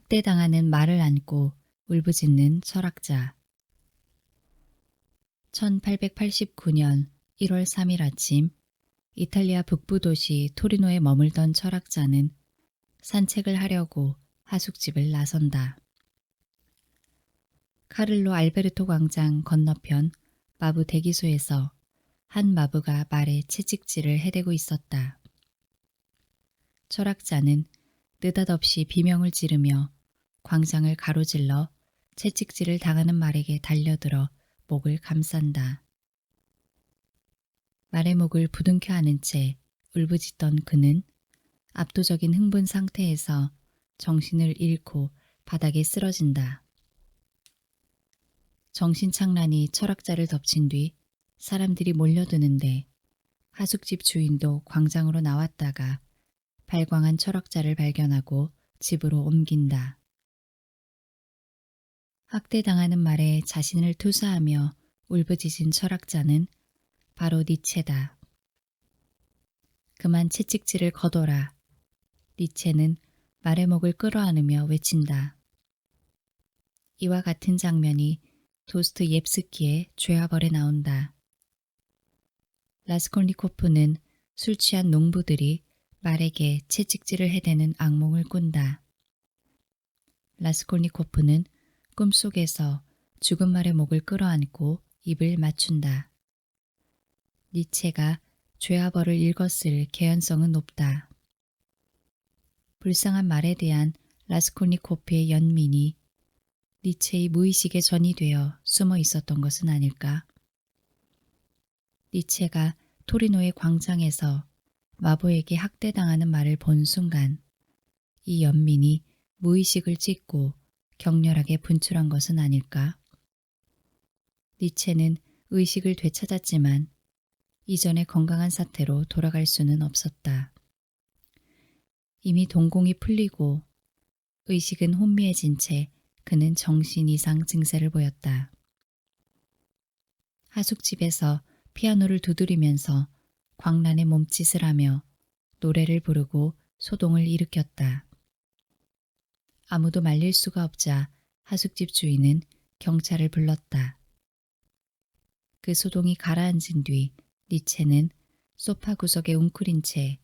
학대당하는 말을 안고 울부짖는 철학자. 1889년 1월 3일 아침, 이탈리아 북부 도시 토리노에 머물던 철학자는 산책을 하려고 하숙집을 나선다. 카를로 알베르토 광장 건너편 마부 대기소에서 한 마부가 말에 채찍질을 해대고 있었다. 철학자는 느닷없이 비명을 지르며 광장을 가로질러 채찍질을 당하는 말에게 달려들어 목을 감싼다. 말의 목을 부둥켜 안은 채 울부짖던 그는 압도적인 흥분 상태에서 정신을 잃고 바닥에 쓰러진다. 정신착란이 철학자를 덮친 뒤 사람들이 몰려드는데 하숙집 주인도 광장으로 나왔다가 발광한 철학자를 발견하고 집으로 옮긴다. 학대당하는 말에 자신을 투사하며 울부짖은 철학자는 바로 니체다. 그만 채찍질을 거둬라. 니체는 말의 목을 끌어안으며 외친다. 이와 같은 장면이 도스토옙스키의 죄와벌에 나온다. 라스콜니코프는 술 취한 농부들이 말에게 채찍질을 해대는 악몽을 꾼다. 라스콜니코프는 꿈속에서 죽은 말의 목을 끌어안고 입을 맞춘다. 니체가 죄와 벌을 읽었을 개연성은 높다. 불쌍한 말에 대한 라스콜니코프의 연민이 니체의 무의식에 전이되어 숨어 있었던 것은 아닐까? 니체가 토리노의 광장에서 마보에게 학대당하는 말을 본 순간 이 연민이 무의식을 찢고 격렬하게 분출한 것은 아닐까? 니체는 의식을 되찾았지만 이전의 건강한 사태로 돌아갈 수는 없었다. 이미 동공이 풀리고 의식은 혼미해진 채 그는 정신 이상 증세를 보였다. 하숙집에서 피아노를 두드리면서 광란의 몸짓을 하며 노래를 부르고 소동을 일으켰다. 아무도 말릴 수가 없자 하숙집 주인은 경찰을 불렀다. 그 소동이 가라앉은 뒤 니체는 소파 구석에 웅크린 채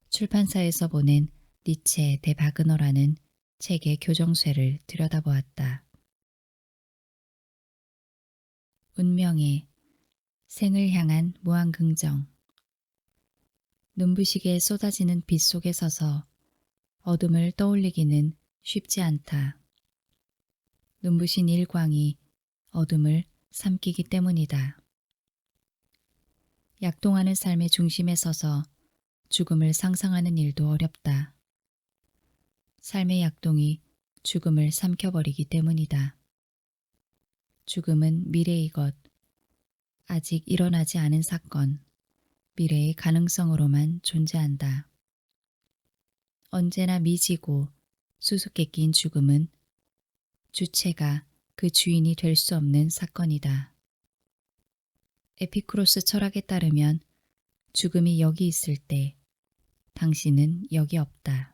출판사에서 보낸 니체 대 바그너라는 책의 교정쇠를 들여다보았다. 운명의 생을 향한 무한 긍정. 눈부시게 쏟아지는 빛 속에 서서 어둠을 떠올리기는 쉽지 않다. 눈부신 일광이 어둠을 삼키기 때문이다. 약동하는 삶의 중심에 서서 죽음을 상상하는 일도 어렵다. 삶의 약동이 죽음을 삼켜버리기 때문이다. 죽음은 미래의 것, 아직 일어나지 않은 사건, 미래의 가능성으로만 존재한다. 언제나 미지고 수수께끼인 죽음은 주체가 그 주인이 될 수 없는 사건이다. 에피쿠로스 철학에 따르면 죽음이 여기 있을 때 당신은 여기 없다.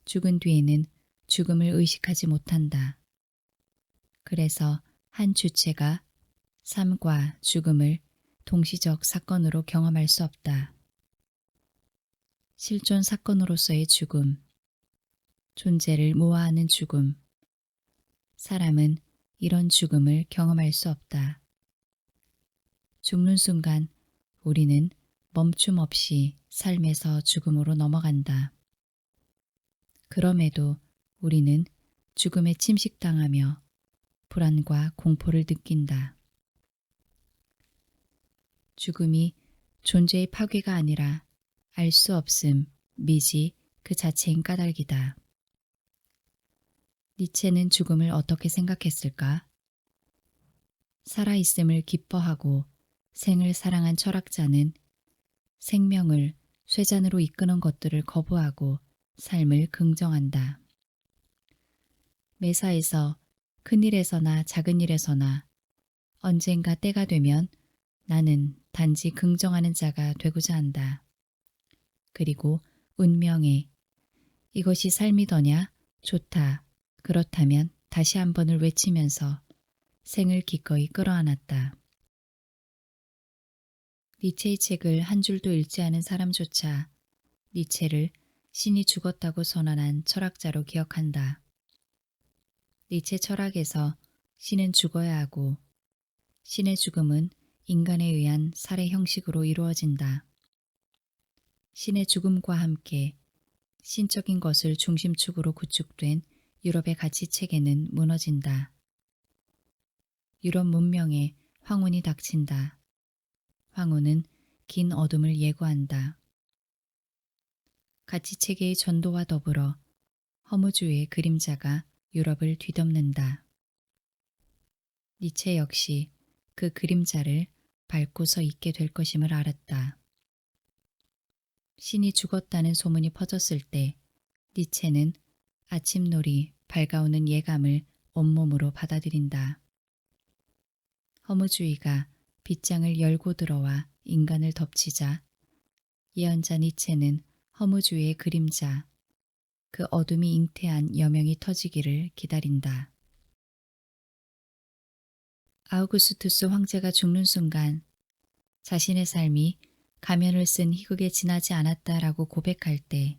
죽은 뒤에는 죽음을 의식하지 못한다. 그래서 한 주체가 삶과 죽음을 동시적 사건으로 경험할 수 없다. 실존 사건으로서의 죽음, 존재를 모아하는 죽음. 사람은 이런 죽음을 경험할 수 없다. 죽는 순간 우리는 멈춤 없이 삶에서 죽음으로 넘어간다. 그럼에도 우리는 죽음에 침식당하며 불안과 공포를 느낀다. 죽음이 존재의 파괴가 아니라 알 수 없음, 미지 그 자체인 까닭이다. 니체는 죽음을 어떻게 생각했을까? 살아있음을 기뻐하고 생을 사랑한 철학자는 생명을 쇠잔으로 이끄는 것들을 거부하고 삶을 긍정한다. 매사에서 큰일에서나 작은 일에서나 언젠가 때가 되면 나는 단지 긍정하는 자가 되고자 한다. 그리고 운명에 이것이 삶이더냐 좋다. 그렇다면 다시 한 번을 외치면서 생을 기꺼이 끌어안았다. 니체의 책을 한 줄도 읽지 않은 사람조차 니체를 신이 죽었다고 선언한 철학자로 기억한다. 니체 철학에서 신은 죽어야 하고 신의 죽음은 인간에 의한 살해 형식으로 이루어진다. 신의 죽음과 함께 신적인 것을 중심축으로 구축된 유럽의 가치체계는 무너진다. 유럽 문명에 황혼이 닥친다. 황혼은 긴 어둠을 예고한다. 가치체계의 전도와 더불어 허무주의의 그림자가 유럽을 뒤덮는다. 니체 역시 그 그림자를 밟고 서 있게 될 것임을 알았다. 신이 죽었다는 소문이 퍼졌을 때 니체는 아침놀이 밝아오는 예감을 온몸으로 받아들인다. 허무주의가 빗장을 열고 들어와 인간을 덮치자 예언자 니체는 허무주의의 그림자, 그 어둠이 잉태한 여명이 터지기를 기다린다. 아우구스투스 황제가 죽는 순간 자신의 삶이 가면을 쓴 희극에 지나지 않았다라고 고백할 때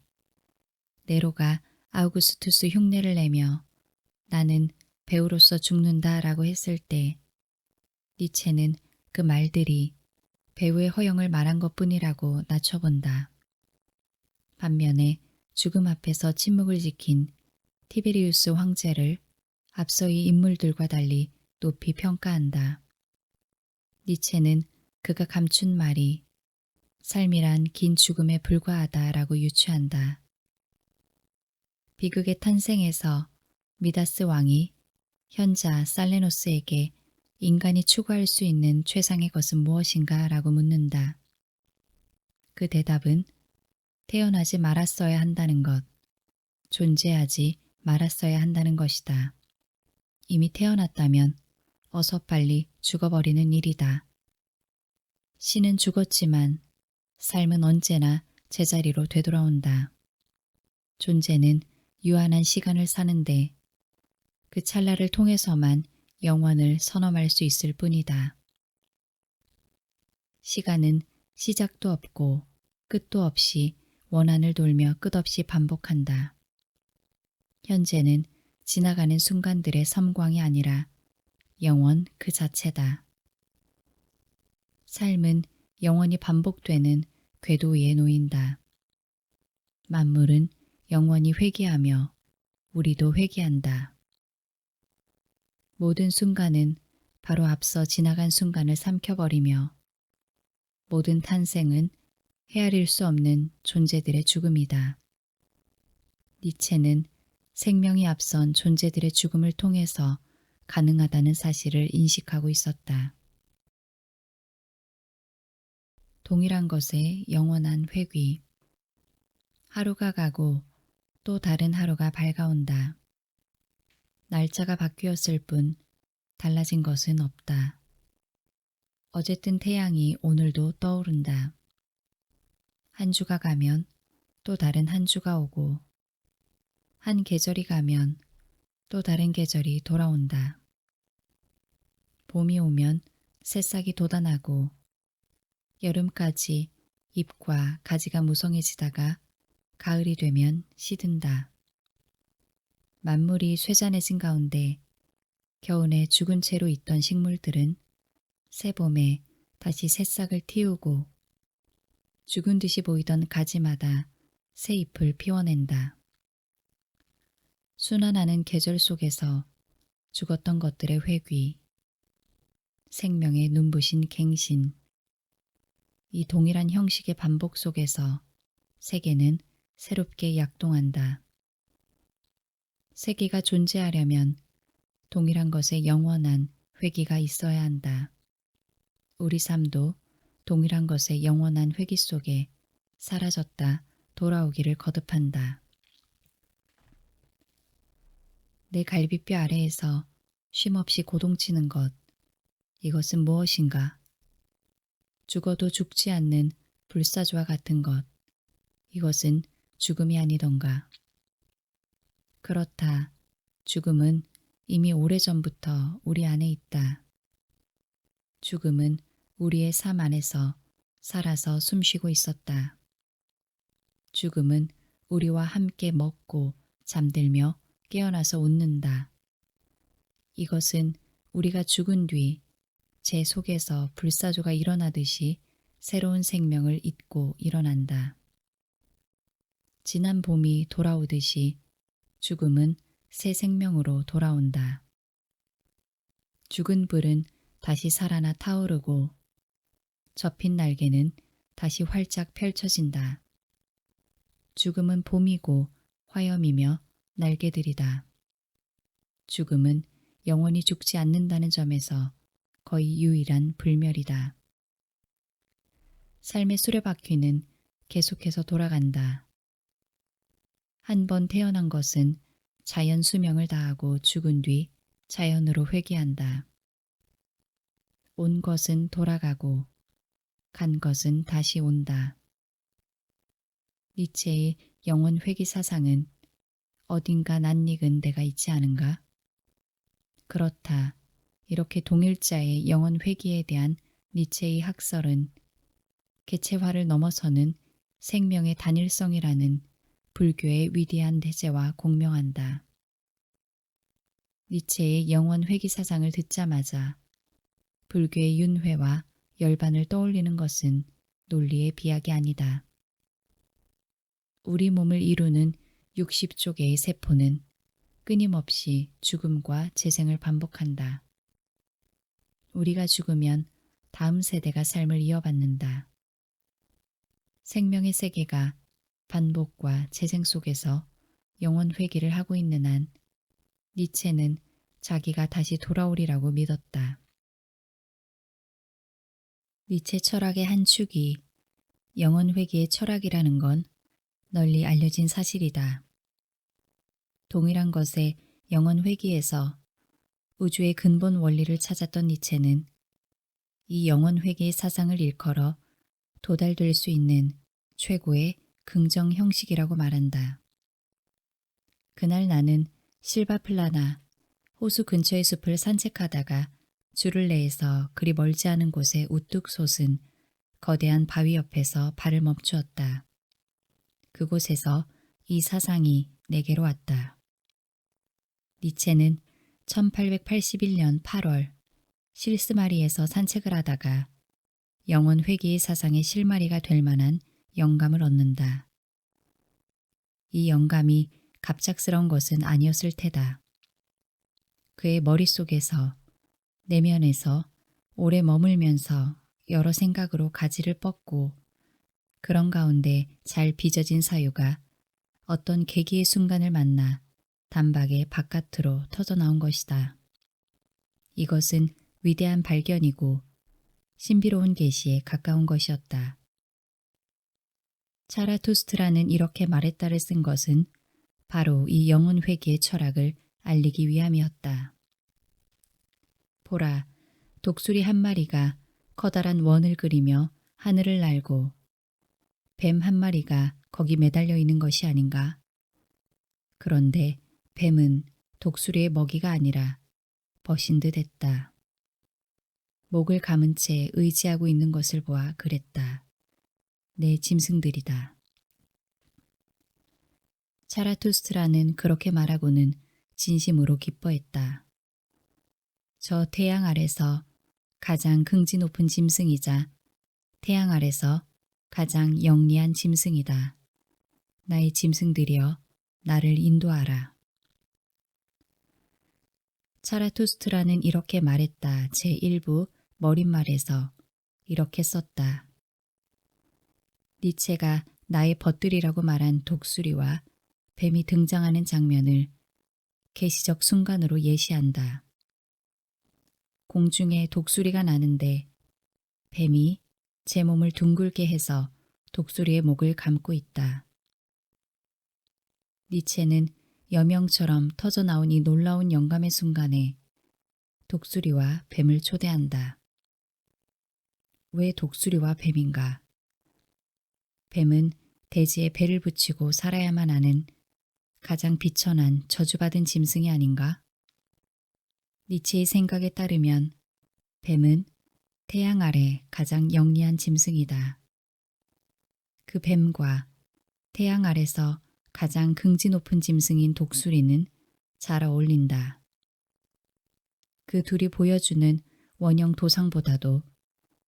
네로가 아우구스투스 흉내를 내며 나는 배우로서 죽는다라고 했을 때 니체는 그 말들이 배우의 허영을 말한 것뿐이라고 낮춰본다. 반면에 죽음 앞에서 침묵을 지킨 티베리우스 황제를 앞서 이 인물들과 달리 높이 평가한다. 니체는 그가 감춘 말이 삶이란 긴 죽음에 불과하다라고 유추한다. 비극의 탄생에서 미다스 왕이 현자 살레노스에게 인간이 추구할 수 있는 최상의 것은 무엇인가 라고 묻는다. 그 대답은 태어나지 말았어야 한다는 것, 존재하지 말았어야 한다는 것이다. 이미 태어났다면 어서 빨리 죽어버리는 일이다. 신은 죽었지만 삶은 언제나 제자리로 되돌아온다. 존재는 유한한 시간을 사는데 그 찰나를 통해서만 영원을 선언할 수 있을 뿐이다. 시간은 시작도 없고 끝도 없이 원한을 돌며 끝없이 반복한다. 현재는 지나가는 순간들의 섬광이 아니라 영원 그 자체다. 삶은 영원히 반복되는 궤도 위에 놓인다. 만물은 영원히 회귀하며 우리도 회귀한다. 모든 순간은 바로 앞서 지나간 순간을 삼켜버리며 모든 탄생은 헤아릴 수 없는 존재들의 죽음이다. 니체는 생명이 앞선 존재들의 죽음을 통해서 가능하다는 사실을 인식하고 있었다. 동일한 것의 영원한 회귀. 하루가 가고 또 다른 하루가 밝아온다. 날짜가 바뀌었을 뿐 달라진 것은 없다. 어제 뜬 태양이 오늘도 떠오른다. 한 주가 가면 또 다른 한 주가 오고 한 계절이 가면 또 다른 계절이 돌아온다. 봄이 오면 새싹이 돋아나고 여름까지 잎과 가지가 무성해지다가 가을이 되면 시든다. 만물이 쇠잔해진 가운데 겨우내 죽은 채로 있던 식물들은 새봄에 다시 새싹을 틔우고 죽은 듯이 보이던 가지마다 새 잎을 피워낸다. 순환하는 계절 속에서 죽었던 것들의 회귀, 생명의 눈부신 갱신, 이 동일한 형식의 반복 속에서 세계는 새롭게 약동한다. 세계가 존재하려면 동일한 것의 영원한 회귀가 있어야 한다. 우리 삶도 동일한 것의 영원한 회귀 속에 사라졌다 돌아오기를 거듭한다. 내 갈비뼈 아래에서 쉼없이 고동치는 것, 이것은 무엇인가? 죽어도 죽지 않는 불사조와 같은 것, 이것은 죽음이 아니던가? 그렇다. 죽음은 이미 오래전부터 우리 안에 있다. 죽음은 우리의 삶 안에서 살아서 숨쉬고 있었다. 죽음은 우리와 함께 먹고 잠들며 깨어나서 웃는다. 이것은 우리가 죽은 뒤 제 속에서 불사조가 일어나듯이 새로운 생명을 잇고 일어난다. 지난 봄이 돌아오듯이 죽음은 새 생명으로 돌아온다. 죽은 불은 다시 살아나 타오르고 접힌 날개는 다시 활짝 펼쳐진다. 죽음은 봄이고 화염이며 날개들이다. 죽음은 영원히 죽지 않는다는 점에서 거의 유일한 불멸이다. 삶의 수레바퀴는 계속해서 돌아간다. 한 번 태어난 것은 자연 수명을 다하고 죽은 뒤 자연으로 회귀한다. 온 것은 돌아가고 간 것은 다시 온다. 니체의 영원 회귀 사상은 어딘가 낯익은 데가 있지 않은가? 그렇다. 이렇게 동일자의 영원 회귀에 대한 니체의 학설은 개체화를 넘어서는 생명의 단일성이라는 불교의 위대한 대제와 공명한다. 니체의 영원 회귀 사상을 듣자마자 불교의 윤회와 열반을 떠올리는 것은 논리의 비약이 아니다. 우리 몸을 이루는 60조 개의 세포는 끊임없이 죽음과 재생을 반복한다. 우리가 죽으면 다음 세대가 삶을 이어받는다. 생명의 세계가 반복과 재생 속에서 영원 회귀를 하고 있는 한 니체는 자기가 다시 돌아오리라고 믿었다. 니체 철학의 한 축이 영원 회귀의 철학이라는 건 널리 알려진 사실이다. 동일한 것의 영원 회귀에서 우주의 근본 원리를 찾았던 니체는 이 영원 회귀의 사상을 일컬어 도달될 수 있는 최고의 긍정 형식이라고 말한다. 그날 나는 실바플라나 호수 근처의 숲을 산책하다가 주를레에서 그리 멀지 않은 곳에 우뚝 솟은 거대한 바위 옆에서 발을 멈추었다. 그곳에서 이 사상이 내게로 왔다. 니체는 1881년 8월 실스마리에서 산책을 하다가 영원 회귀의 사상의 실마리가 될 만한 영감을 얻는다. 이 영감이 갑작스러운 것은 아니었을 테다. 그의 머릿속에서 내면에서 오래 머물면서 여러 생각으로 가지를 뻗고 그런 가운데 잘 빚어진 사유가 어떤 계기의 순간을 만나 단박에 바깥으로 터져나온 것이다. 이것은 위대한 발견이고 신비로운 계시에 가까운 것이었다. 차라투스트라는 이렇게 말했다를 쓴 것은 바로 이 영혼 회귀의 철학을 알리기 위함이었다. 보라, 독수리 한 마리가 커다란 원을 그리며 하늘을 날고 뱀 한 마리가 거기 매달려 있는 것이 아닌가? 그런데 뱀은 독수리의 먹이가 아니라 벗인 듯 했다. 목을 감은 채 의지하고 있는 것을 보아 그랬다. 내 짐승들이다. 차라투스트라는 그렇게 말하고는 진심으로 기뻐했다. 저 태양 아래서 가장 긍지 높은 짐승이자 태양 아래서 가장 영리한 짐승이다. 나의 짐승들이여 나를 인도하라. 차라투스트라는 이렇게 말했다. 제1부 머릿말에서 이렇게 썼다. 니체가 나의 벗들이라고 말한 독수리와 뱀이 등장하는 장면을 계시적 순간으로 예시한다. 공중에 독수리가 나는데 뱀이 제 몸을 둥글게 해서 독수리의 목을 감고 있다. 니체는 여명처럼 터져나온 이 놀라운 영감의 순간에 독수리와 뱀을 초대한다. 왜 독수리와 뱀인가? 뱀은 대지에 배를 붙이고 살아야만 하는 가장 비천한 저주받은 짐승이 아닌가? 니체의 생각에 따르면 뱀은 태양 아래 가장 영리한 짐승이다. 그 뱀과 태양 아래서 가장 긍지 높은 짐승인 독수리는 잘 어울린다. 그 둘이 보여주는 원형 도상보다도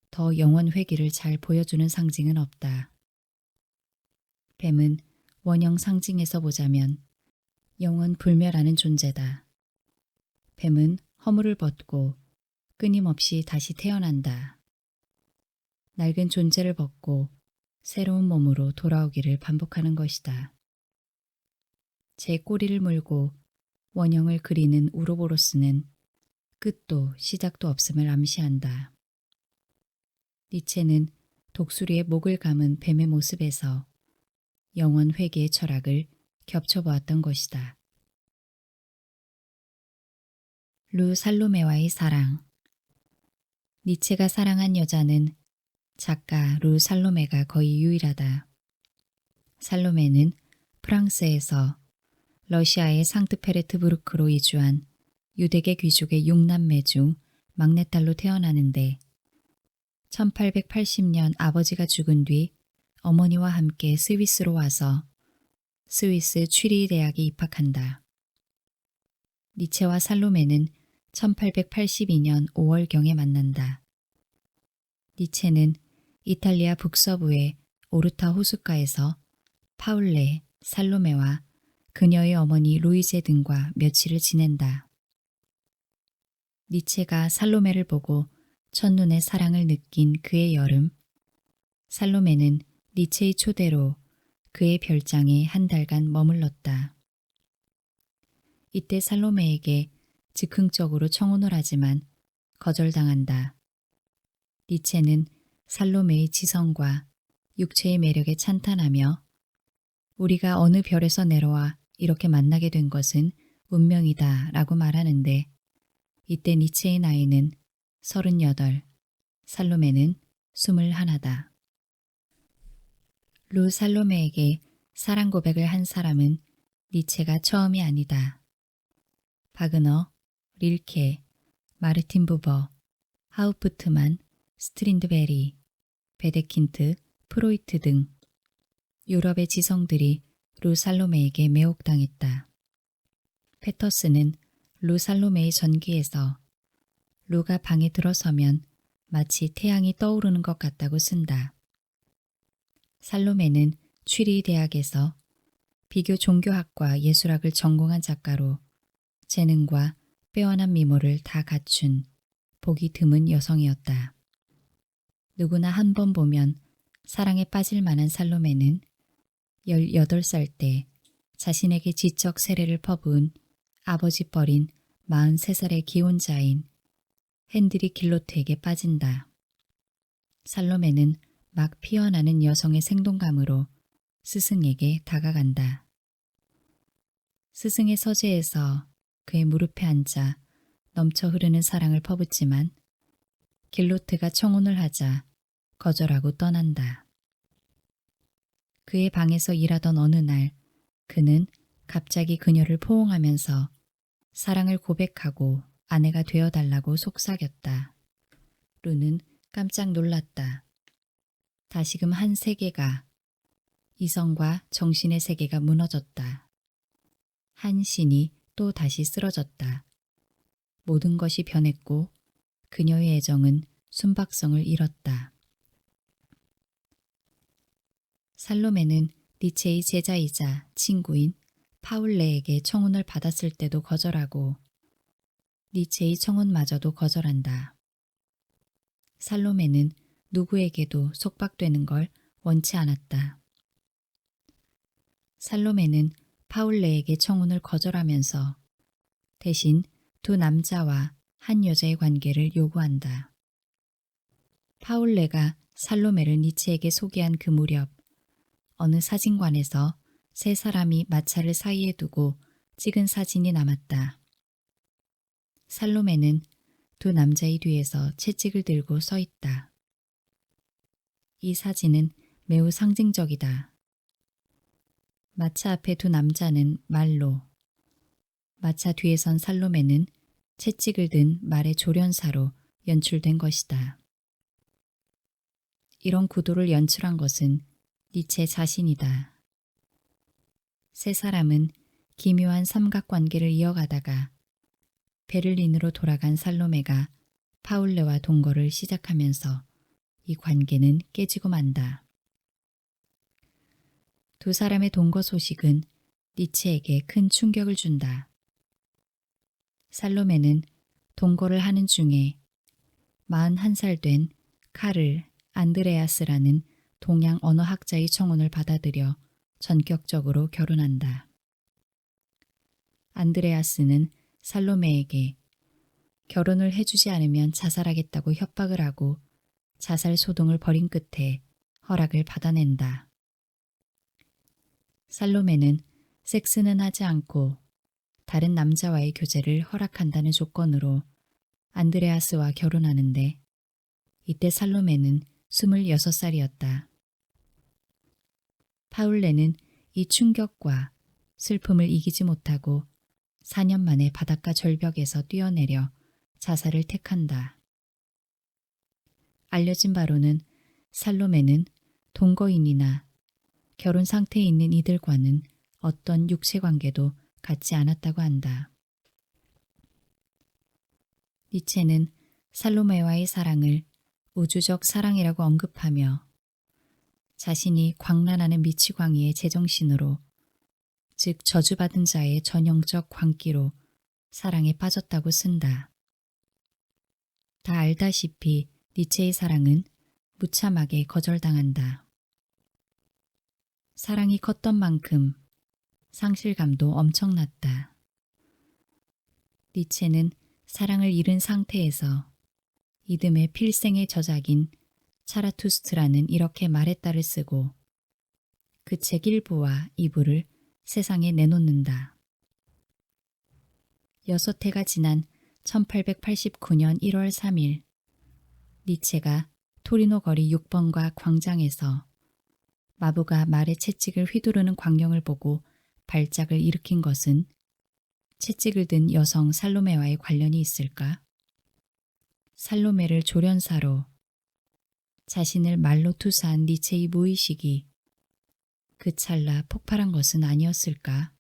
더 영원 회귀를 잘 보여주는 상징은 없다. 뱀은 원형 상징에서 보자면 영원 불멸하는 존재다. 뱀은 허물을 벗고 끊임없이 다시 태어난다. 낡은 존재를 벗고 새로운 몸으로 돌아오기를 반복하는 것이다. 제 꼬리를 물고 원형을 그리는 우로보로스는 끝도 시작도 없음을 암시한다. 니체는 독수리의 목을 감은 뱀의 모습에서 영원 회개의 철학을 겹쳐보았던 것이다. 루 살로메와의 사랑. 니체가 사랑한 여자는 작가 루 살로메가 거의 유일하다. 살로메는 프랑스에서 러시아의 상트페르트부르크로 이주한 유대계 귀족의 6남매 중 막내딸로 태어나는데 1880년 아버지가 죽은 뒤 어머니와 함께 스위스로 와서 스위스 취리 대학에 입학한다. 니체와 살로메는 1882년 5월경에 만난다. 니체는 이탈리아 북서부의 오르타 호숫가에서 파울레, 살로메와 그녀의 어머니 루이제 등과 며칠을 지낸다. 니체가 살로메를 보고 첫눈에 사랑을 느낀 그의 여름, 살로메는 니체의 초대로 그의 별장에 한 달간 머물렀다. 이때 살로메에게 즉흥적으로 청혼을 하지만 거절당한다. 니체는 살로메의 지성과 육체의 매력에 찬탄하며 우리가 어느 별에서 내려와 이렇게 만나게 된 것은 운명이다 라고 말하는데 이때 니체의 나이는 38, 살로메는 21다. 루 살로메에게 사랑 고백을 한 사람은 니체가 처음이 아니다. 바그너, 릴케, 마르틴 부버, 하우프트만, 스트린드베리, 베데킨트, 프로이트 등 유럽의 지성들이 루 살로메에게 매혹당했다. 페터스는 루 살로메의 전기에서 루가 방에 들어서면 마치 태양이 떠오르는 것 같다고 쓴다. 살로메는 취리 대학에서 비교 종교학과 예술학을 전공한 작가로 재능과 빼어난 미모를 다 갖춘 보기 드문 여성이었다. 누구나 한 번 보면 사랑에 빠질 만한 살로메는 18살 때 자신에게 지적 세례를 퍼부은 아버지 뻘인 43살의 기혼자인 핸드리 길로트에게 빠진다. 살로메는 막 피어나는 여성의 생동감으로 스승에게 다가간다. 스승의 서재에서 그의 무릎에 앉아 넘쳐 흐르는 사랑을 퍼붓지만 길로트가 청혼을 하자 거절하고 떠난다. 그의 방에서 일하던 어느 날 그는 갑자기 그녀를 포옹하면서 사랑을 고백하고 아내가 되어달라고 속삭였다. 루는 깜짝 놀랐다. 다시금 한 세계가, 이성과 정신의 세계가 무너졌다. 한 신이 또 다시 쓰러졌다. 모든 것이 변했고 그녀의 애정은 순박성을 잃었다. 살로메는 니체의 제자이자 친구인 파울레에게 청혼을 받았을 때도 거절하고 니체의 청혼마저도 거절한다. 살로메는 누구에게도 속박되는 걸 원치 않았다. 살로메는 파울레에게 청혼을 거절하면서 대신 두 남자와 한 여자의 관계를 요구한다. 파울레가 살로메를 니체에게 소개한 그 무렵 어느 사진관에서 세 사람이 마차를 사이에 두고 찍은 사진이 남았다. 살로메는 두 남자의 뒤에서 채찍을 들고 서 있다. 이 사진은 매우 상징적이다. 마차 앞에 두 남자는 말로, 마차 뒤에 선 살로메는 채찍을 든 말의 조련사로 연출된 것이다. 이런 구도를 연출한 것은 니체 자신이다. 세 사람은 기묘한 삼각관계를 이어가다가 베를린으로 돌아간 살로메가 파울레와 동거를 시작하면서 이 관계는 깨지고 만다. 두 사람의 동거 소식은 니체에게 큰 충격을 준다. 살로메는 동거를 하는 중에 41살 된 카를 안드레아스라는 동양 언어학자의 청혼을 받아들여 전격적으로 결혼한다. 안드레아스는 살로메에게 결혼을 해주지 않으면 자살하겠다고 협박을 하고 자살 소동을 벌인 끝에 허락을 받아낸다. 살로메는 섹스는 하지 않고 다른 남자와의 교제를 허락한다는 조건으로 안드레아스와 결혼하는데 이때 살로메는 26살이었다. 파울레는 이 충격과 슬픔을 이기지 못하고 4년 만에 바닷가 절벽에서 뛰어내려 자살을 택한다. 알려진 바로는 살로메는 동거인이나 결혼 상태에 있는 이들과는 어떤 육체관계도 갖지 않았다고 한다. 니체는 살로메와의 사랑을 우주적 사랑이라고 언급하며 자신이 광란하는 미치광이의 제정신으로, 즉 저주받은 자의 전형적 광기로 사랑에 빠졌다고 쓴다. 다 알다시피 니체의 사랑은 무참하게 거절당한다. 사랑이 컸던 만큼 상실감도 엄청났다. 니체는 사랑을 잃은 상태에서 이듬해 필생의 저작인 차라투스트라는 이렇게 말했다를 쓰고 그 책 1부와 2부를 세상에 내놓는다. 6해가 지난 1889년 1월 3일 니체가 토리노 거리 6번가 광장에서 마부가 말의 채찍을 휘두르는 광경을 보고 발작을 일으킨 것은 채찍을 든 여성 살로메와의 관련이 있을까? 살로메를 조련사로 자신을 말로 투사한 니체의 무의식이 그 찰나 폭발한 것은 아니었을까?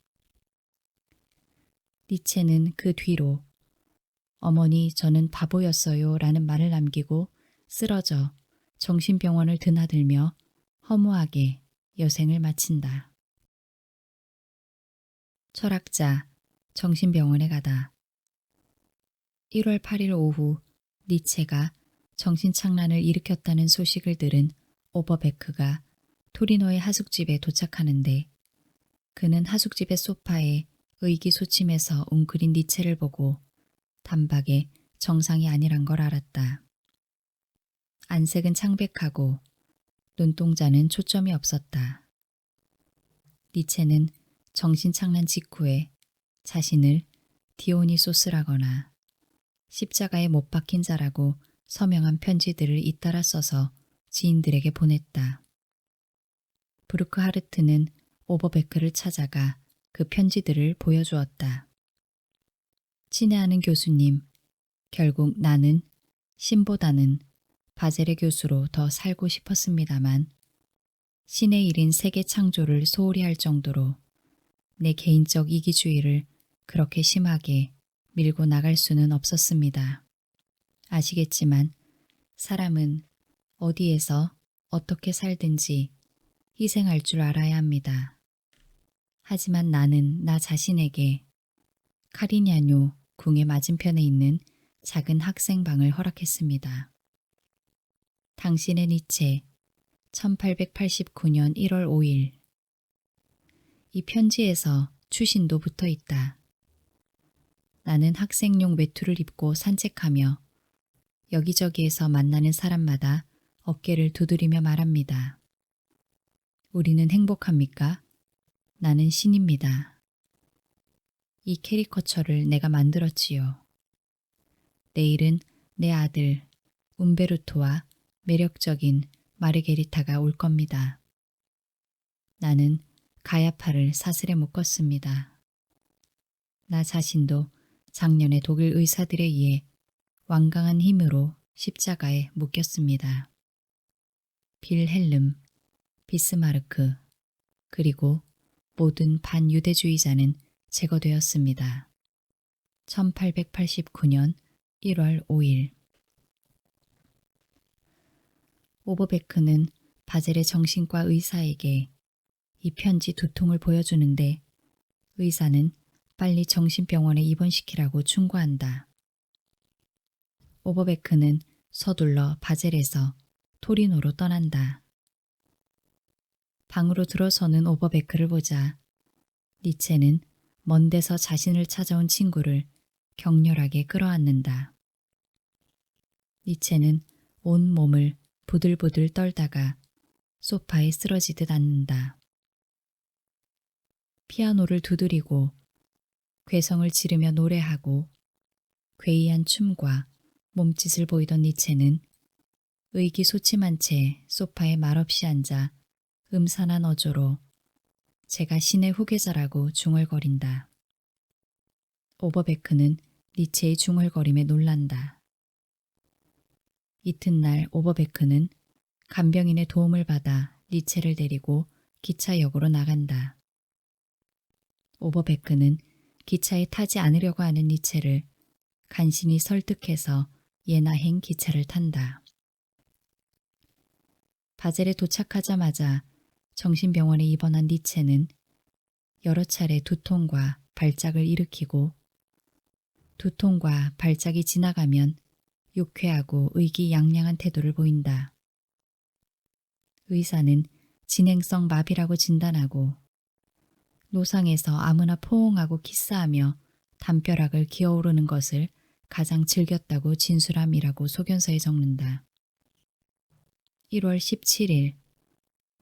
니체는 그 뒤로 어머니 저는 바보였어요 라는 말을 남기고 쓰러져 정신병원을 드나들며 허무하게 여생을 마친다. 철학자 정신병원에 가다. 1월 8일 오후 니체가 정신착란을 일으켰다는 소식을 들은 오버베크가 토리노의 하숙집에 도착하는데 그는 하숙집의 소파에 의기소침해서 웅크린 니체를 보고 단박에 정상이 아니란 걸 알았다. 안색은 창백하고 눈동자는 초점이 없었다. 니체는 정신착란 직후에 자신을 디오니소스라거나 십자가에 못 박힌 자라고 서명한 편지들을 잇따라 써서 지인들에게 보냈다. 브루크하르트는 오버베크를 찾아가 그 편지들을 보여주었다. 친애하는 교수님, 결국 나는 신보다는 바젤의 교수로 더 살고 싶었습니다만 신의 일인 세계 창조를 소홀히 할 정도로 내 개인적 이기주의를 그렇게 심하게 밀고 나갈 수는 없었습니다. 아시겠지만 사람은 어디에서 어떻게 살든지 희생할 줄 알아야 합니다. 하지만 나는 나 자신에게 카리냐뇨 궁의 맞은편에 있는 작은 학생방을 허락했습니다. 당신의 니체 1889년 1월 5일. 이 편지에서 추신도 붙어 있다. 나는 학생용 외투를 입고 산책하며 여기저기에서 만나는 사람마다 어깨를 두드리며 말합니다. 우리는 행복합니까? 나는 신입니다. 이 캐리커처를 내가 만들었지요. 내일은 내 아들 움베르토와 매력적인 마르게리타가 올 겁니다. 나는 가야파를 사슬에 묶었습니다. 나 자신도 작년에 독일 의사들에 의해 완강한 힘으로 십자가에 묶였습니다. 빌헬름, 비스마르크, 그리고 모든 반유대주의자는 제거되었습니다. 1889년 1월 5일 오버베크는 바젤의 정신과 의사에게 이 편지 두 통을 보여주는데 의사는 빨리 정신병원에 입원시키라고 충고한다. 오버베크는 서둘러 바젤에서 토리노로 떠난다. 방으로 들어서는 오버베크를 보자 니체는 먼 데서 자신을 찾아온 친구를 격렬하게 끌어안는다. 니체는 온 몸을 부들부들 떨다가 소파에 쓰러지듯 앉는다. 피아노를 두드리고 괴성을 지르며 노래하고 괴이한 춤과 몸짓을 보이던 니체는 의기소침한 채 소파에 말없이 앉아 음산한 어조로 제가 신의 후계자라고 중얼거린다. 오버베크는 니체의 중얼거림에 놀란다. 이튿날 오버베크는 간병인의 도움을 받아 니체를 데리고 기차역으로 나간다. 오버베크는 기차에 타지 않으려고 하는 니체를 간신히 설득해서 예나행 기차를 탄다. 바젤에 도착하자마자 정신병원에 입원한 니체는 여러 차례 두통과 발작을 일으키고 두통과 발작이 지나가면 유쾌하고 의기양양한 태도를 보인다. 의사는 진행성 마비라고 진단하고 노상에서 아무나 포옹하고 키스하며 담벼락을 기어오르는 것을 가장 즐겼다고 진술함이라고 소견서에 적는다. 1월 17일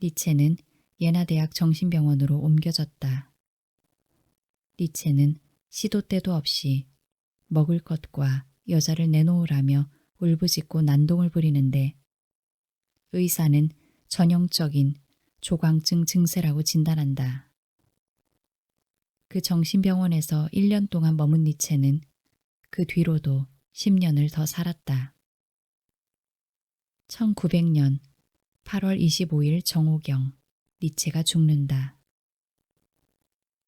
니체는 예나대학 정신병원으로 옮겨졌다. 니체는 시도 때도 없이 먹을 것과 여자를 내놓으라며 울부짖고 난동을 부리는데 의사는 전형적인 조광증 증세라고 진단한다. 그 정신병원에서 1년 동안 머문 니체는 그 뒤로도 10년을 더 살았다. 1900년 8월 25일 정오경 니체가 죽는다.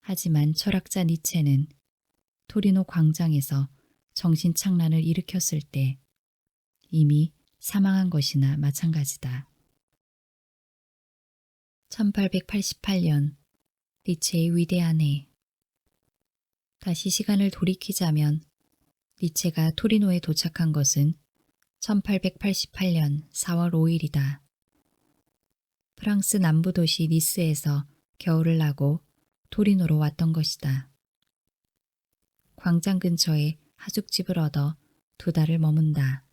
하지만 철학자 니체는 토리노 광장에서 정신착란을 일으켰을 때 이미 사망한 것이나 마찬가지다. 1888년 니체의 위대한 해. 다시 시간을 돌이키자면 니체가 토리노에 도착한 것은 1888년 4월 5일이다. 프랑스 남부 도시 니스에서 겨울을 나고 토리노로 왔던 것이다. 광장 근처에 하숙집을 얻어 2달을 머문다.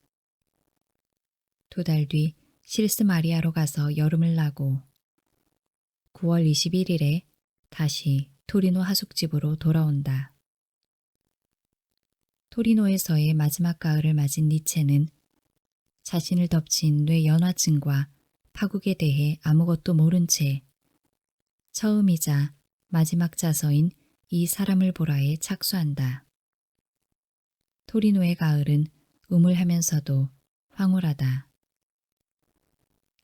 2달 뒤 실스 마리아로 가서 여름을 나고 9월 21일에 다시 토리노 하숙집으로 돌아온다. 토리노에서의 마지막 가을을 맞은 니체는 자신을 덮친 뇌연화증과 파국에 대해 아무것도 모른 채 처음이자 마지막 자서인 이 사람을 보라에 착수한다. 토리노의 가을은 우물하면서도 황홀하다.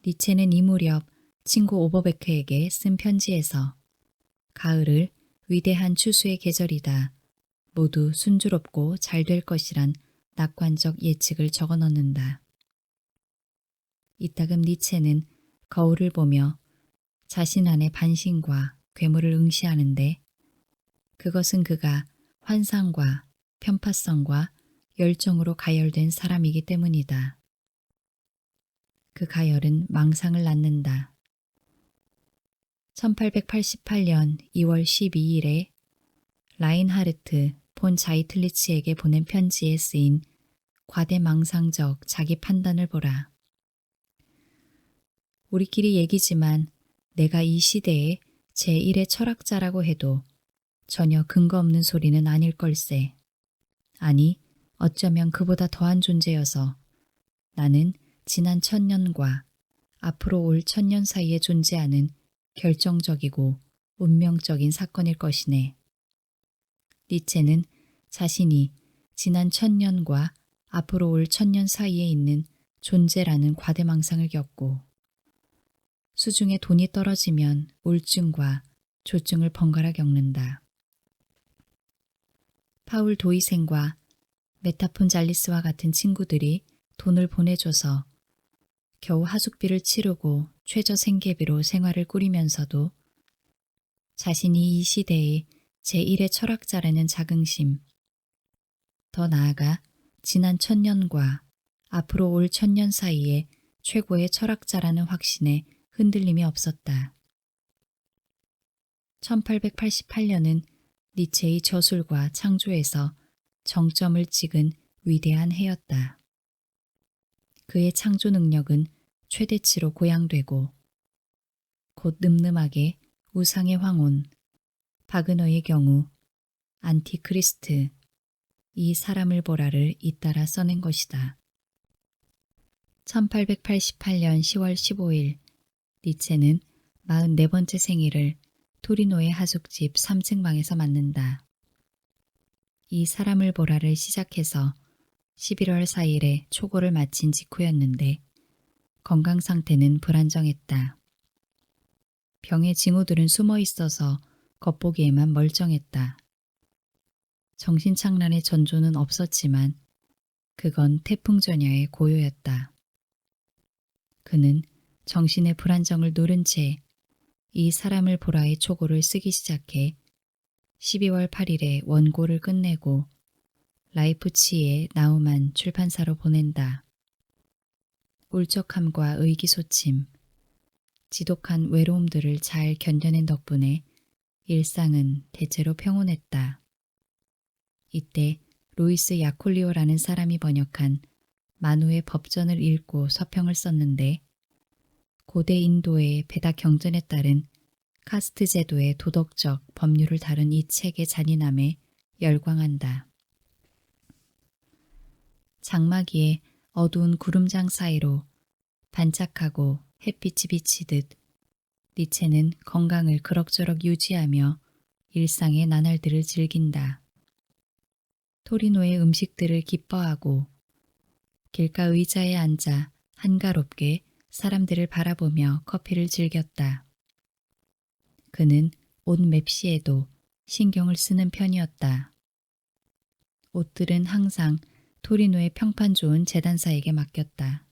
니체는 이 무렵 친구 오버베크에게 쓴 편지에서 가을을 위대한 추수의 계절이다. 모두 순조롭고 잘 될 것이란 낙관적 예측을 적어 넣는다. 이따금 니체는 거울을 보며 자신 안의 반신과 괴물을 응시하는데 그것은 그가 환상과 편파성과 열정으로 가열된 사람이기 때문이다. 그 가열은 망상을 낳는다. 1888년 2월 12일에 라인하르트 폰 자이틀리츠에게 보낸 편지에 쓰인 과대망상적 자기 판단을 보라. 우리끼리 얘기지만 내가 이 시대의 제1의 철학자라고 해도 전혀 근거 없는 소리는 아닐 걸세. 아니, 어쩌면 그보다 더한 존재여서 나는 지난 1000년과 앞으로 올 1000년 사이에 존재하는 결정적이고 운명적인 사건일 것이네. 니체는 자신이 지난 1000년과 앞으로 올 1000년 사이에 있는 존재라는 과대망상을 겪고 수중에 돈이 떨어지면 우울증과 조증을 번갈아 겪는다. 파울 도이센과 메타폰잘리스와 같은 친구들이 돈을 보내줘서 겨우 하숙비를 치르고 최저 생계비로 생활을 꾸리면서도 자신이 이 시대의 제1의 철학자라는 자긍심, 더 나아가 지난 1000년과 앞으로 올 1000년 사이에 최고의 철학자라는 확신에 흔들림이 없었다. 1888년은 니체의 저술과 창조에서 정점을 찍은 위대한 해였다. 그의 창조 능력은 최대치로 고양되고 곧 늠름하게 우상의 황혼, 바그너의 경우, 안티크리스트, 이 사람을 보라를 잇따라 써낸 것이다. 1888년 10월 15일 니체는 44번째 생일을 토리노의 하숙집 3층 방에서 맞는다. 이 사람을 보라를 시작해서 11월 4일에 초고를 마친 직후였는데 건강 상태는 불안정했다. 병의 징후들은 숨어 있어서 겉보기에만 멀쩡했다. 정신착란의 전조는 없었지만 그건 태풍전야의 고요였다. 그는 정신의 불안정을 누른 채 이 사람을 보라의 초고를 쓰기 시작해 12월 8일에 원고를 끝내고 라이프치히의 나우만 출판사로 보낸다. 울적함과 의기소침, 지독한 외로움들을 잘 견뎌낸 덕분에 일상은 대체로 평온했다. 이때 루이스 야콜리오라는 사람이 번역한 만우의 법전을 읽고 서평을 썼는데 고대 인도의 베다 경전에 따른 카스트 제도의 도덕적 법률을 다룬 이 책의 잔인함에 열광한다. 장마기에 어두운 구름장 사이로 반짝하고 햇빛이 비치듯 니체는 건강을 그럭저럭 유지하며 일상의 나날들을 즐긴다. 토리노의 음식들을 기뻐하고 길가 의자에 앉아 한가롭게 사람들을 바라보며 커피를 즐겼다. 그는 옷 맵시에도 신경을 쓰는 편이었다. 옷들은 항상 토리노의 평판 좋은 재단사에게 맡겼다.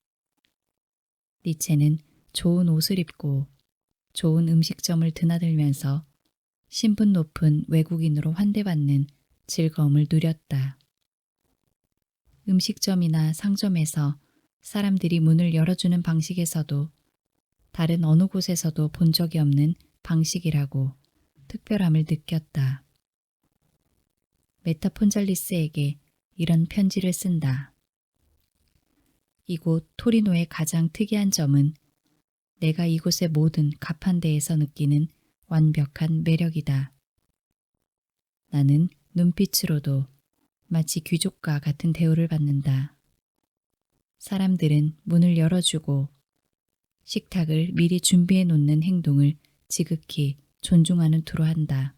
니체는 좋은 옷을 입고 좋은 음식점을 드나들면서 신분 높은 외국인으로 환대받는 즐거움을 누렸다. 음식점이나 상점에서 사람들이 문을 열어주는 방식에서도 다른 어느 곳에서도 본 적이 없는 방식이라고 특별함을 느꼈다. 메타폰잘리스에게 이런 편지를 쓴다. 이곳 토리노의 가장 특이한 점은 내가 이곳의 모든 가판대에서 느끼는 완벽한 매력이다. 나는 눈빛으로도 마치 귀족과 같은 대우를 받는다. 사람들은 문을 열어주고 식탁을 미리 준비해 놓는 행동을 지극히 존중하는 투로 한다.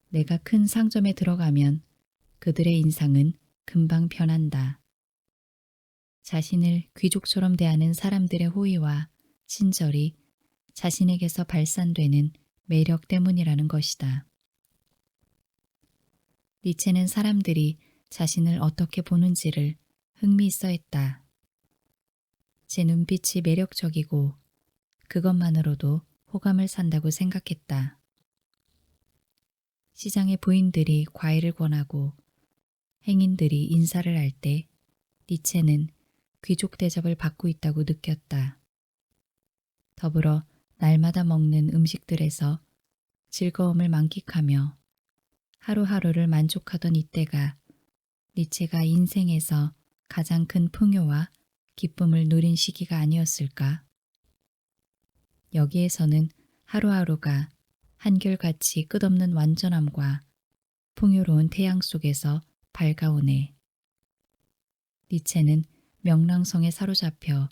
내가 큰 상점에 들어가면 그들의 인상은 금방 변한다. 자신을 귀족처럼 대하는 사람들의 호의와 친절이 자신에게서 발산되는 매력 때문이라는 것이다. 니체는 사람들이 자신을 어떻게 보는지를 흥미있어 했다. 제 눈빛이 매력적이고 그것만으로도 호감을 산다고 생각했다. 시장의 부인들이 과일을 권하고 행인들이 인사를 할 때 니체는 귀족 대접을 받고 있다고 느꼈다. 더불어 날마다 먹는 음식들에서 즐거움을 만끽하며 하루하루를 만족하던 이때가 니체가 인생에서 가장 큰 풍요와 기쁨을 누린 시기가 아니었을까? 여기에서는 하루하루가 한결같이 끝없는 완전함과 풍요로운 태양 속에서 밝아오네. 니체는 명랑성에 사로잡혀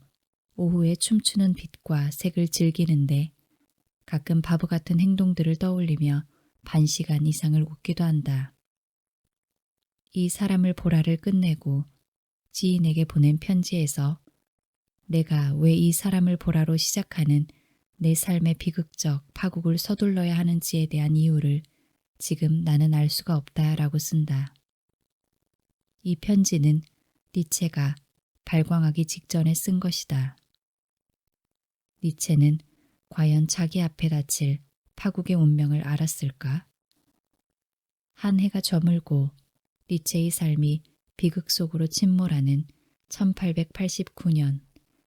오후에 춤추는 빛과 색을 즐기는데 가끔 바보 같은 행동들을 떠올리며 반시간 이상을 웃기도 한다. 이 사람을 보라를 끝내고 지인에게 보낸 편지에서 내가 왜 이 사람을 보라로 시작하는 내 삶의 비극적 파국을 서둘러야 하는지에 대한 이유를 지금 나는 알 수가 없다라고 쓴다. 이 편지는 니체가 발광하기 직전에 쓴 것이다. 니체는 과연 자기 앞에 닥칠 파국의 운명을 알았을까? 한 해가 저물고 니체의 삶이 비극 속으로 침몰하는 1889년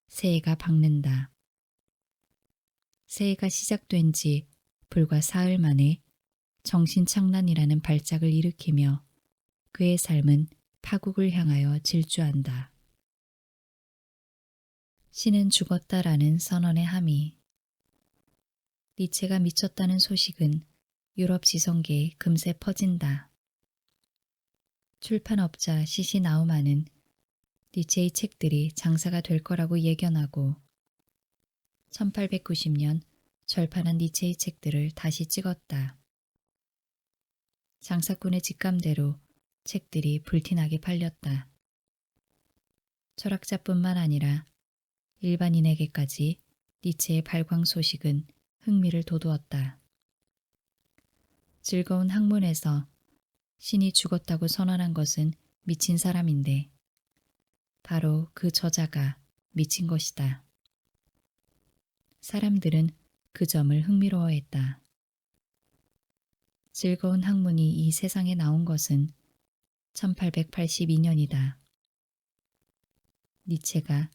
새해가 밝는다. 새해가 시작된 지 불과 사흘 만에 정신착란이라는 발작을 일으키며 그의 삶은 파국을 향하여 질주한다. 신은 죽었다라는 선언의 함의. 니체가 미쳤다는 소식은 유럽 지성계에 금세 퍼진다. 출판업자 시시 나우만은 니체의 책들이 장사가 될 거라고 예견하고 1890년 절판한 니체의 책들을 다시 찍었다. 장사꾼의 직감대로 책들이 불티나게 팔렸다. 철학자뿐만 아니라 일반인에게까지 니체의 발광 소식은 흥미를 돋우었다. 즐거운 학문에서 신이 죽었다고 선언한 것은 미친 사람인데 바로 그 저자가 미친 것이다. 사람들은 그 점을 흥미로워했다. 즐거운 학문이 이 세상에 나온 것은 1882년이다. 니체가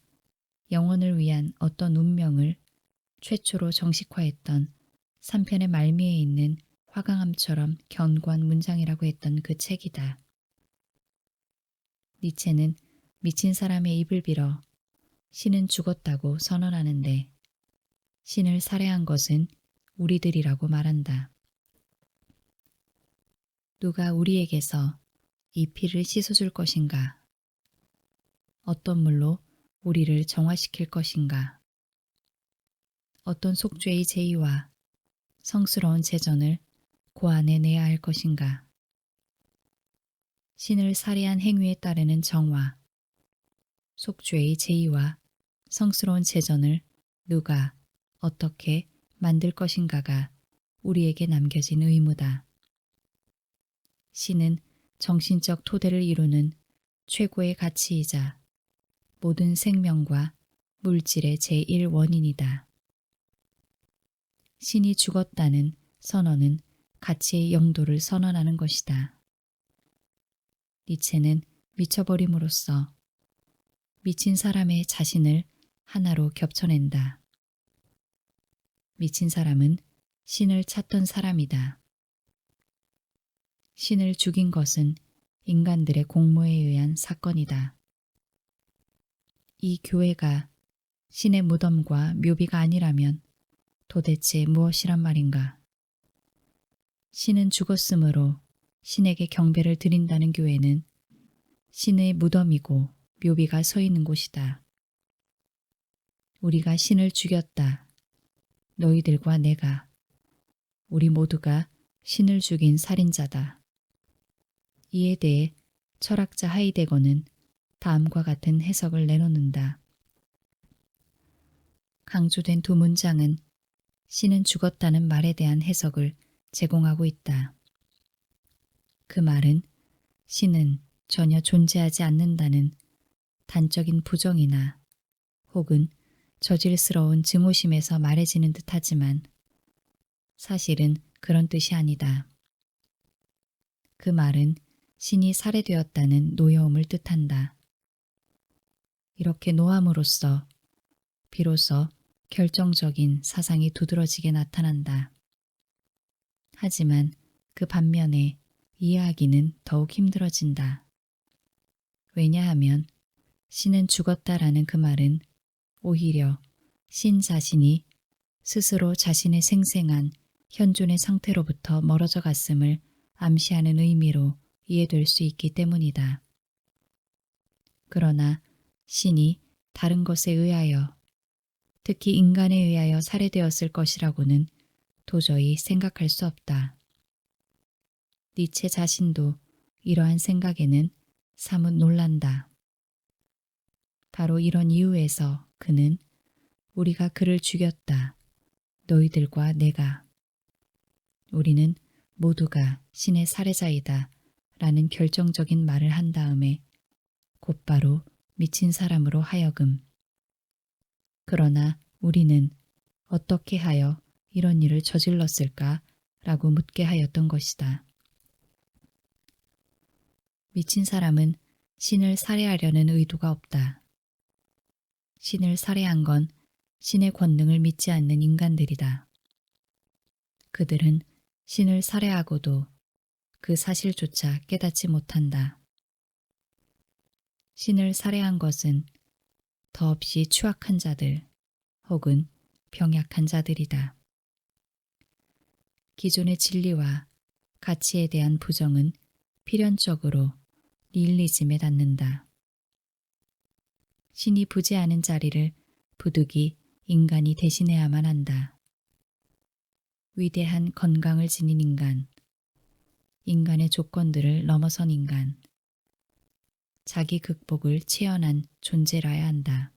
영혼을 위한 어떤 운명을 최초로 정식화했던 3편의 말미에 있는 화강암처럼 견고한 문장이라고 했던 그 책이다. 니체는 미친 사람의 입을 빌어 신은 죽었다고 선언하는데 신을 살해한 것은 우리들이라고 말한다. 누가 우리에게서 이 피를 씻어줄 것인가? 어떤 물로 우리를 정화시킬 것인가? 어떤 속죄의 제의와 성스러운 제전을 고안해내야 할 것인가? 신을 살해한 행위에 따르는 정화, 속죄의 제의와 성스러운 제전을 누가 어떻게 만들 것인가가 우리에게 남겨진 의무다. 신은 정신적 토대를 이루는 최고의 가치이자 모든 생명과 물질의 제1원인이다. 신이 죽었다는 선언은 가치의 영도를 선언하는 것이다. 니체는 미쳐버림으로써 미친 사람의 자신을 하나로 겹쳐낸다. 미친 사람은 신을 찾던 사람이다. 신을 죽인 것은 인간들의 공모에 의한 사건이다. 이 교회가 신의 무덤과 묘비가 아니라면 도대체 무엇이란 말인가? 신은 죽었으므로 신에게 경배를 드린다는 교회는 신의 무덤이고 묘비가 서 있는 곳이다. 우리가 신을 죽였다. 너희들과 내가. 우리 모두가 신을 죽인 살인자다. 이에 대해 철학자 하이데거는 다음과 같은 해석을 내놓는다. 강조된 두 문장은 신은 죽었다는 말에 대한 해석을 제공하고 있다. 그 말은 신은 전혀 존재하지 않는다는 단적인 부정이나 혹은 저질스러운 증오심에서 말해지는 듯하지만 사실은 그런 뜻이 아니다. 그 말은 신이 살해되었다는 노여움을 뜻한다. 이렇게 노함으로써 비로소 결정적인 사상이 두드러지게 나타난다. 하지만 그 반면에 이해하기는 더욱 힘들어진다. 왜냐하면 신은 죽었다라는 그 말은 오히려 신 자신이 스스로 자신의 생생한 현존의 상태로부터 멀어져 갔음을 암시하는 의미로 이해될 수 있기 때문이다. 그러나 신이 다른 것에 의하여, 특히 인간에 의하여 살해되었을 것이라고는 도저히 생각할 수 없다. 니체 자신도 이러한 생각에는 사뭇 놀란다. 바로 이런 이유에서 그는 우리가 그를 죽였다. 너희들과 내가. 우리는 모두가 신의 살해자이다. 라는 결정적인 말을 한 다음에 곧바로 미친 사람으로 하여금. 그러나 우리는 어떻게 하여 이런 일을 저질렀을까? 라고 묻게 하였던 것이다. 미친 사람은 신을 살해하려는 의도가 없다. 신을 살해한 건 신의 권능을 믿지 않는 인간들이다. 그들은 신을 살해하고도 그 사실조차 깨닫지 못한다. 신을 살해한 것은 더없이 추악한 자들 혹은 병약한 자들이다. 기존의 진리와 가치에 대한 부정은 필연적으로 니힐리즘에 닿는다. 신이 부재하는 자리를 부득이 인간이 대신해야만 한다. 위대한 건강을 지닌 인간, 인간의 조건들을 넘어선 인간, 자기 극복을 체현한 존재라야 한다.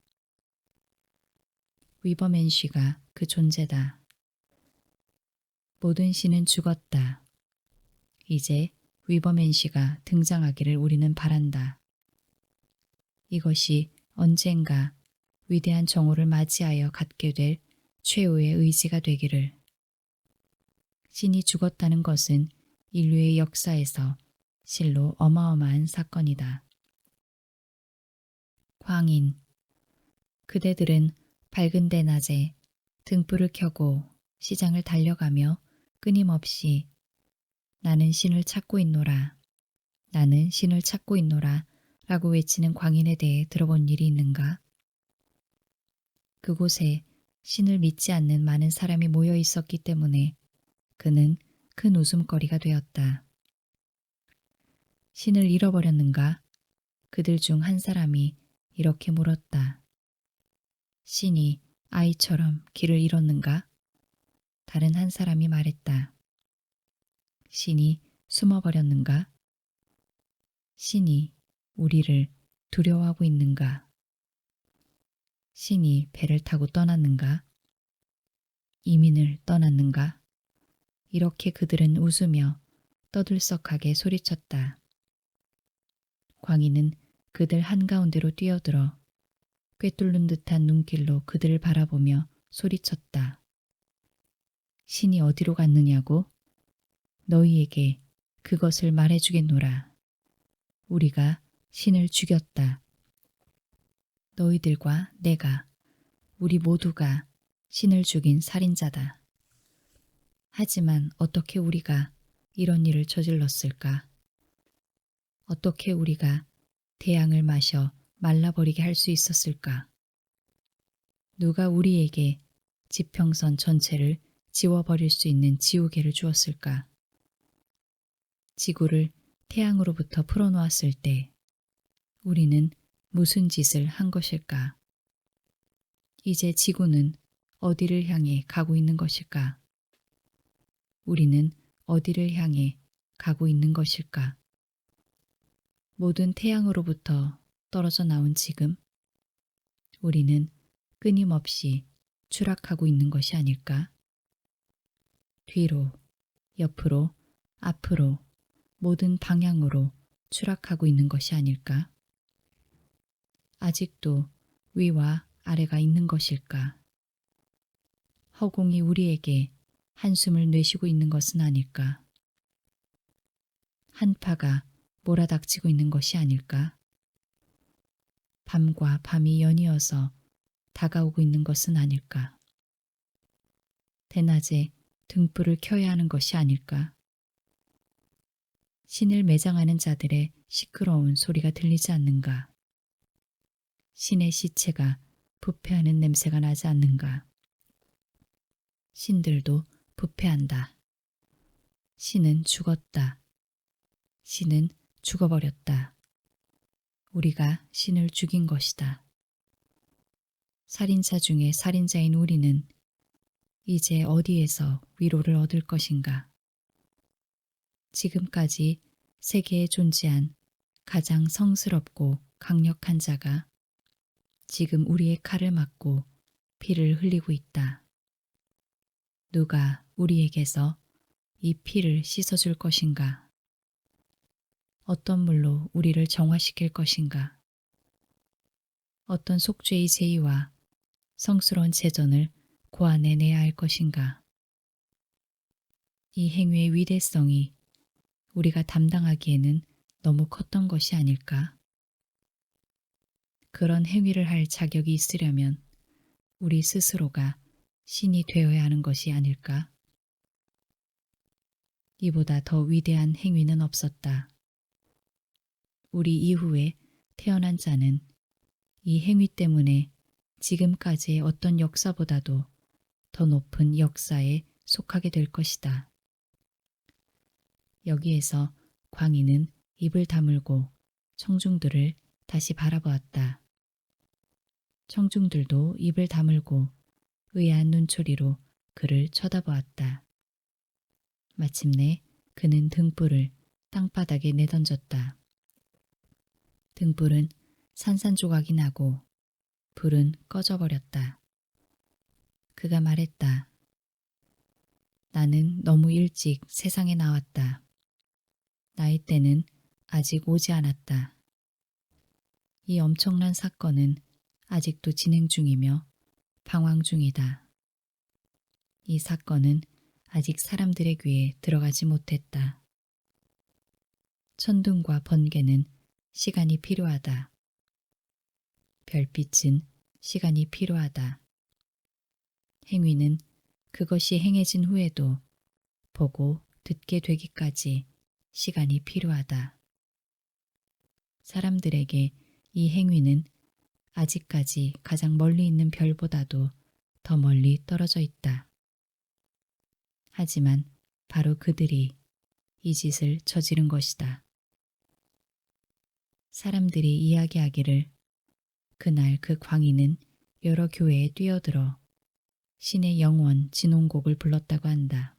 위버맨쉬가 그 존재다. 모든 신은 죽었다. 이제 위버맨쉬가 등장하기를 우리는 바란다. 이것이 언젠가 위대한 정오를 맞이하여 갖게 될 최후의 의지가 되기를. 신이 죽었다는 것은 인류의 역사에서 실로 어마어마한 사건이다. 광인, 그대들은 밝은 대낮에 등불을 켜고 시장을 달려가며 끊임없이 나는 신을 찾고 있노라, 나는 신을 찾고 있노라 라고 외치는 광인에 대해 들어본 일이 있는가? 그곳에 신을 믿지 않는 많은 사람이 모여 있었기 때문에 그는 큰 웃음거리가 되었다. 신을 잃어버렸는가? 그들 중 한 사람이 이렇게 물었다. 신이 아이처럼 길을 잃었는가? 다른 한 사람이 말했다. 신이 숨어버렸는가? 신이 우리를 두려워하고 있는가? 신이 배를 타고 떠났는가? 이민을 떠났는가? 이렇게 그들은 웃으며 떠들썩하게 소리쳤다. 광희는 그들 한가운데로 뛰어들어 꿰뚫는 듯한 눈길로 그들을 바라보며 소리쳤다. 신이 어디로 갔느냐고? 너희에게 그것을 말해주겠노라. 우리가 신을 죽였다. 너희들과 내가, 우리 모두가 신을 죽인 살인자다. 하지만 어떻게 우리가 이런 일을 저질렀을까? 어떻게 우리가 태양을 마셔 말라버리게 할 수 있었을까? 누가 우리에게 지평선 전체를 지워버릴 수 있는 지우개를 주었을까? 지구를 태양으로부터 풀어놓았을 때 우리는 무슨 짓을 한 것일까? 이제 지구는 어디를 향해 가고 있는 것일까? 우리는 어디를 향해 가고 있는 것일까? 모든 태양으로부터 떨어져 나온 지금 우리는 끊임없이 추락하고 있는 것이 아닐까? 뒤로, 옆으로, 앞으로, 모든 방향으로 추락하고 있는 것이 아닐까? 아직도 위와 아래가 있는 것일까? 허공이 우리에게 한숨을 내쉬고 있는 것은 아닐까? 한파가 몰아닥치고 있는 것이 아닐까? 밤과 밤이 연이어서 다가오고 있는 것은 아닐까? 대낮에 등불을 켜야 하는 것이 아닐까? 신을 매장하는 자들의 시끄러운 소리가 들리지 않는가? 신의 시체가 부패하는 냄새가 나지 않는가? 신들도 부패한다. 신은 죽었다. 신은 죽어버렸다. 우리가 신을 죽인 것이다. 살인자 중에 살인자인 우리는 이제 어디에서 위로를 얻을 것인가? 지금까지 세계에 존재한 가장 성스럽고 강력한 자가 지금 우리의 칼을 맞고 피를 흘리고 있다. 누가 우리에게서 이 피를 씻어줄 것인가? 어떤 물로 우리를 정화시킬 것인가? 어떤 속죄의 제의와 성스러운 제전을 고안해내야 할 것인가? 이 행위의 위대성이 우리가 담당하기에는 너무 컸던 것이 아닐까? 그런 행위를 할 자격이 있으려면 우리 스스로가 신이 되어야 하는 것이 아닐까? 이보다 더 위대한 행위는 없었다. 우리 이후에 태어난 자는 이 행위 때문에 지금까지의 어떤 역사보다도 더 높은 역사에 속하게 될 것이다. 여기에서 광희는 입을 다물고 청중들을 다시 바라보았다. 청중들도 입을 다물고 의아한 눈초리로 그를 쳐다보았다. 마침내 그는 등불을 땅바닥에 내던졌다. 등불은 산산조각이 나고 불은 꺼져버렸다. 그가 말했다. 나는 너무 일찍 세상에 나왔다. 나의 때는 아직 오지 않았다. 이 엄청난 사건은 아직도 진행 중이며 방황 중이다. 이 사건은 아직 사람들의 귀에 들어가지 못했다. 천둥과 번개는 시간이 필요하다. 별빛은 시간이 필요하다. 행위는 그것이 행해진 후에도 보고 듣게 되기까지 시간이 필요하다. 사람들에게 이 행위는 아직까지 가장 멀리 있는 별보다도 더 멀리 떨어져 있다. 하지만 바로 그들이 이 짓을 저지른 것이다. 사람들이 이야기하기를 그날 그 광희는 여러 교회에 뛰어들어 신의 영원 진홍곡을 불렀다고 한다.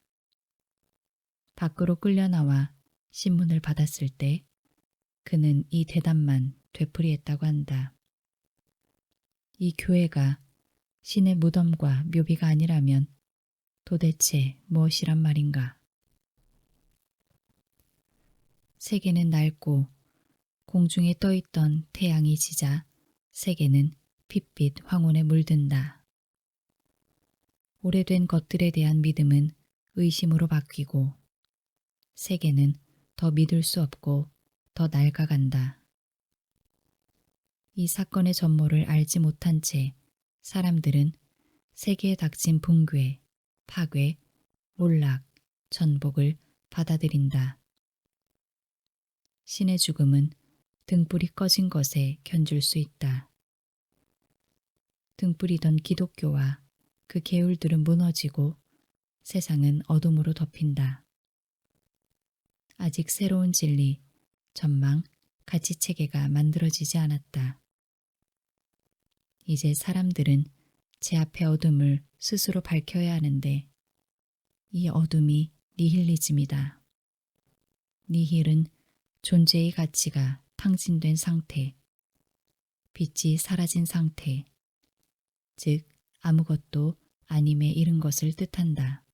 밖으로 끌려나와 신문을 받았을 때 그는 이 대답만 되풀이했다고 한다. 이 교회가 신의 무덤과 묘비가 아니라면 도대체 무엇이란 말인가? 세계는 낡고 공중에 떠있던 태양이 지자 세계는 핏빛 황혼에 물든다. 오래된 것들에 대한 믿음은 의심으로 바뀌고 세계는 더 믿을 수 없고 더 낡아간다. 이 사건의 전모를 알지 못한 채 사람들은 세계에 닥친 붕괴, 파괴, 몰락, 전복을 받아들인다. 신의 죽음은 등불이 꺼진 것에 견줄 수 있다. 등불이던 기독교와 그 계율들은 무너지고 세상은 어둠으로 덮인다. 아직 새로운 진리, 전망, 가치체계가 만들어지지 않았다. 이제 사람들은 제 앞의 어둠을 스스로 밝혀야 하는데 이 어둠이 니힐리즘이다. 니힐은 존재의 가치가 탕진된 상태, 빛이 사라진 상태, 즉 아무것도 아님에 이른 것을 뜻한다.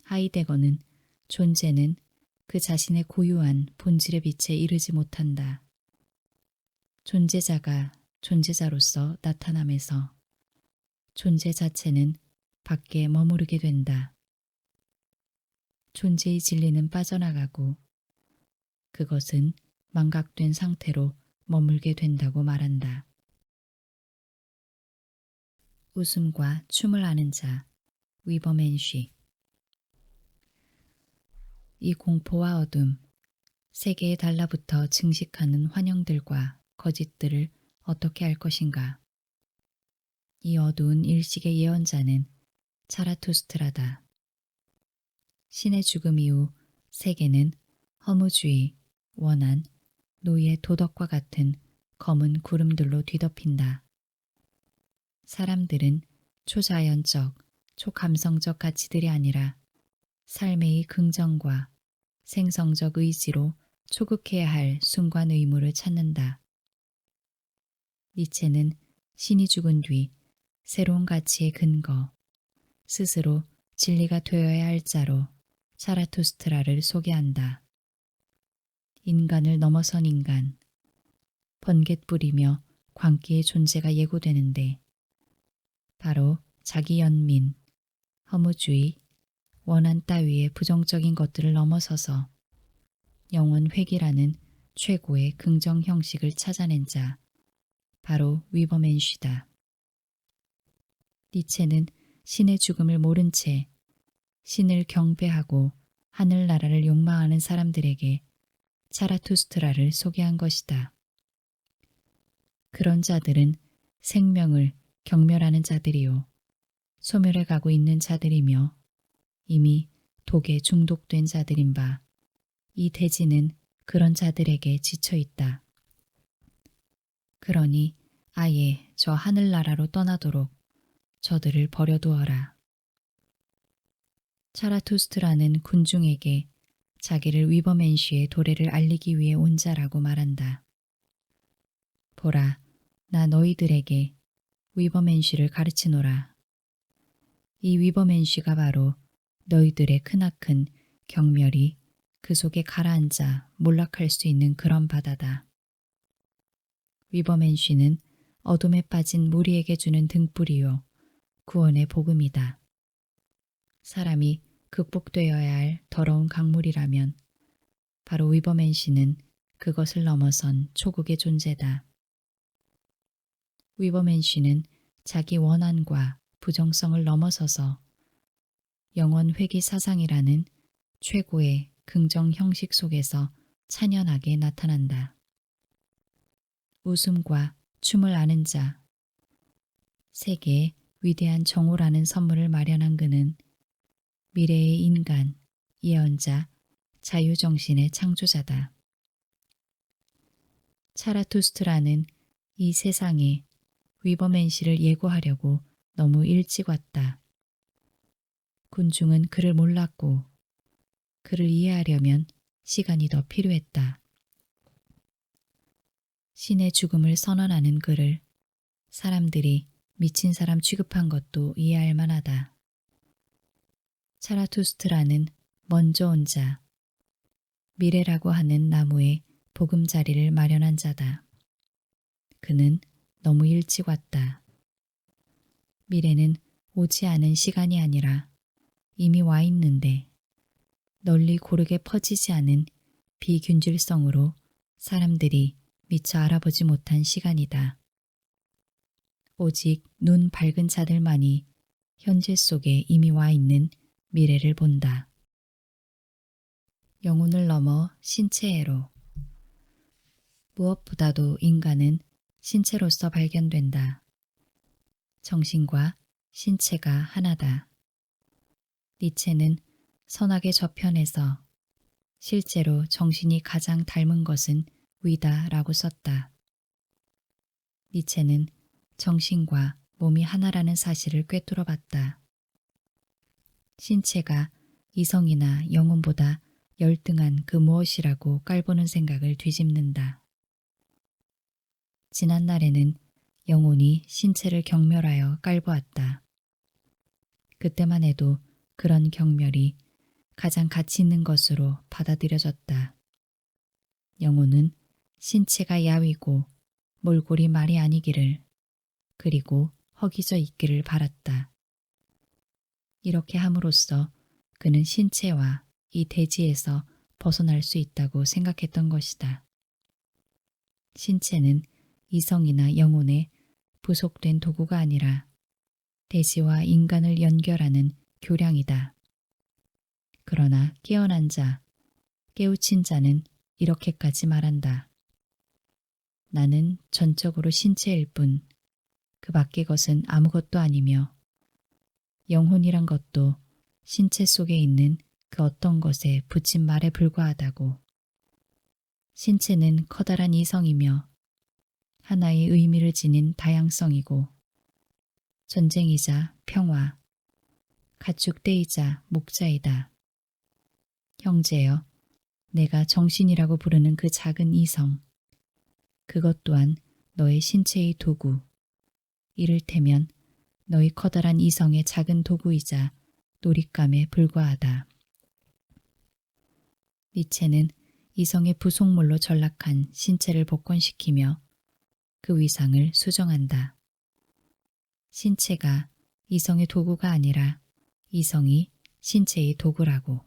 하이데거는 존재는 그 자신의 고유한 본질의 빛에 이르지 못한다. 존재자가 존재자로서 나타남에서 존재 자체는 밖에 머무르게 된다. 존재의 진리는 빠져나가고 그것은 망각된 상태로 머물게 된다고 말한다. 웃음과 춤을 아는 자, 위버맨쉬. 이 공포와 어둠, 세계에 달라붙어 증식하는 환영들과 거짓들을 어떻게 할 것인가? 이 어두운 일식의 예언자는 차라투스트라다. 신의 죽음 이후 세계는 허무주의, 원한, 노예 도덕과 같은 검은 구름들로 뒤덮인다. 사람들은 초자연적, 초감성적 가치들이 아니라 삶의 긍정과 생성적 의지로 초극해야 할 순간 의무를 찾는다. 니체는 신이 죽은 뒤 새로운 가치의 근거, 스스로 진리가 되어야 할 자로 자라투스트라를 소개한다. 인간을 넘어선 인간, 번갯불이며 광기의 존재가 예고되는데 바로 자기 연민, 허무주의, 원한 따위의 부정적인 것들을 넘어서서 영원 회귀라는 최고의 긍정 형식을 찾아낸 자, 바로 위버맨쉬다. 니체는 신의 죽음을 모른 채 신을 경배하고 하늘나라를 욕망하는 사람들에게 자라투스트라를 소개한 것이다. 그런 자들은 생명을 경멸하는 자들이요, 소멸해 가고 있는 자들이며 이미 독에 중독된 자들인 바, 이 대지는 그런 자들에게 지쳐 있다. 그러니 아예 저 하늘나라로 떠나도록 저들을 버려두어라. 자라투스트라는 군중에게 자기를 위버맨쉬의 도래를 알리기 위해 온 자라고 말한다. 보라, 나 너희들에게 위버맨쉬를 가르치노라. 이 위버맨쉬가 바로 너희들의 크나큰 경멸이 그 속에 가라앉아 몰락할 수 있는 그런 바다다. 위버맨쉬는 어둠에 빠진 무리에게 주는 등불이요, 구원의 복음이다. 사람이 극복되어야 할 더러운 강물이라면 바로 위버맨쉬는 그것을 넘어선 초국의 존재다. 위버맨쉬는 자기 원한과 부정성을 넘어서서 영원 회귀 사상이라는 최고의 긍정 형식 속에서 찬연하게 나타난다. 웃음과 춤을 아는 자, 세계에 위대한 정오라는 선물을 마련한 그는 미래의 인간, 예언자, 자유정신의 창조자다. 차라투스트라는 이 세상에 위버맨쉬를 예고하려고 너무 일찍 왔다. 군중은 그를 몰랐고 그를 이해하려면 시간이 더 필요했다. 신의 죽음을 선언하는 그를 사람들이 미친 사람 취급한 것도 이해할 만하다. 차라투스트라는 먼저 온 자, 미래라고 하는 나무에 보금자리를 마련한 자다. 그는 너무 일찍 왔다. 미래는 오지 않은 시간이 아니라 이미 와 있는데 널리 고르게 퍼지지 않은 비균질성으로 사람들이 미처 알아보지 못한 시간이다. 오직 눈 밝은 자들만이 현재 속에 이미 와 있는 미래를 본다. 영혼을 넘어 신체애로. 무엇보다도 인간은 신체로서 발견된다. 정신과 신체가 하나다. 니체는 선악의 저편에서 실제로 정신이 가장 닮은 것은 위다라고 썼다. 니체는 정신과 몸이 하나라는 사실을 꿰뚫어 봤다. 신체가 이성이나 영혼보다 열등한 그 무엇이라고 깔보는 생각을 뒤집는다. 지난날에는 영혼이 신체를 경멸하여 깔보았다. 그때만 해도 그런 경멸이 가장 가치 있는 것으로 받아들여졌다. 영혼은 신체가 야위고 몰골이 말이 아니기를, 그리고 허기져 있기를 바랐다. 이렇게 함으로써 그는 신체와 이 대지에서 벗어날 수 있다고 생각했던 것이다. 신체는 이성이나 영혼에 부속된 도구가 아니라 대지와 인간을 연결하는 교량이다. 그러나 깨어난 자, 깨우친 자는 이렇게까지 말한다. 나는 전적으로 신체일 뿐, 그 밖의 것은 아무것도 아니며 영혼이란 것도 신체 속에 있는 그 어떤 것에 붙인 말에 불과하다고. 신체는 커다란 이성이며 하나의 의미를 지닌 다양성이고 전쟁이자 평화, 가축대이자 목자이다. 형제여, 내가 정신이라고 부르는 그 작은 이성, 그것 또한 너의 신체의 도구, 이를테면 너희 커다란 이성의 작은 도구이자 놀잇감에 불과하다. 니체는 이성의 부속물로 전락한 신체를 복권시키며 그 위상을 수정한다. 신체가 이성의 도구가 아니라 이성이 신체의 도구라고.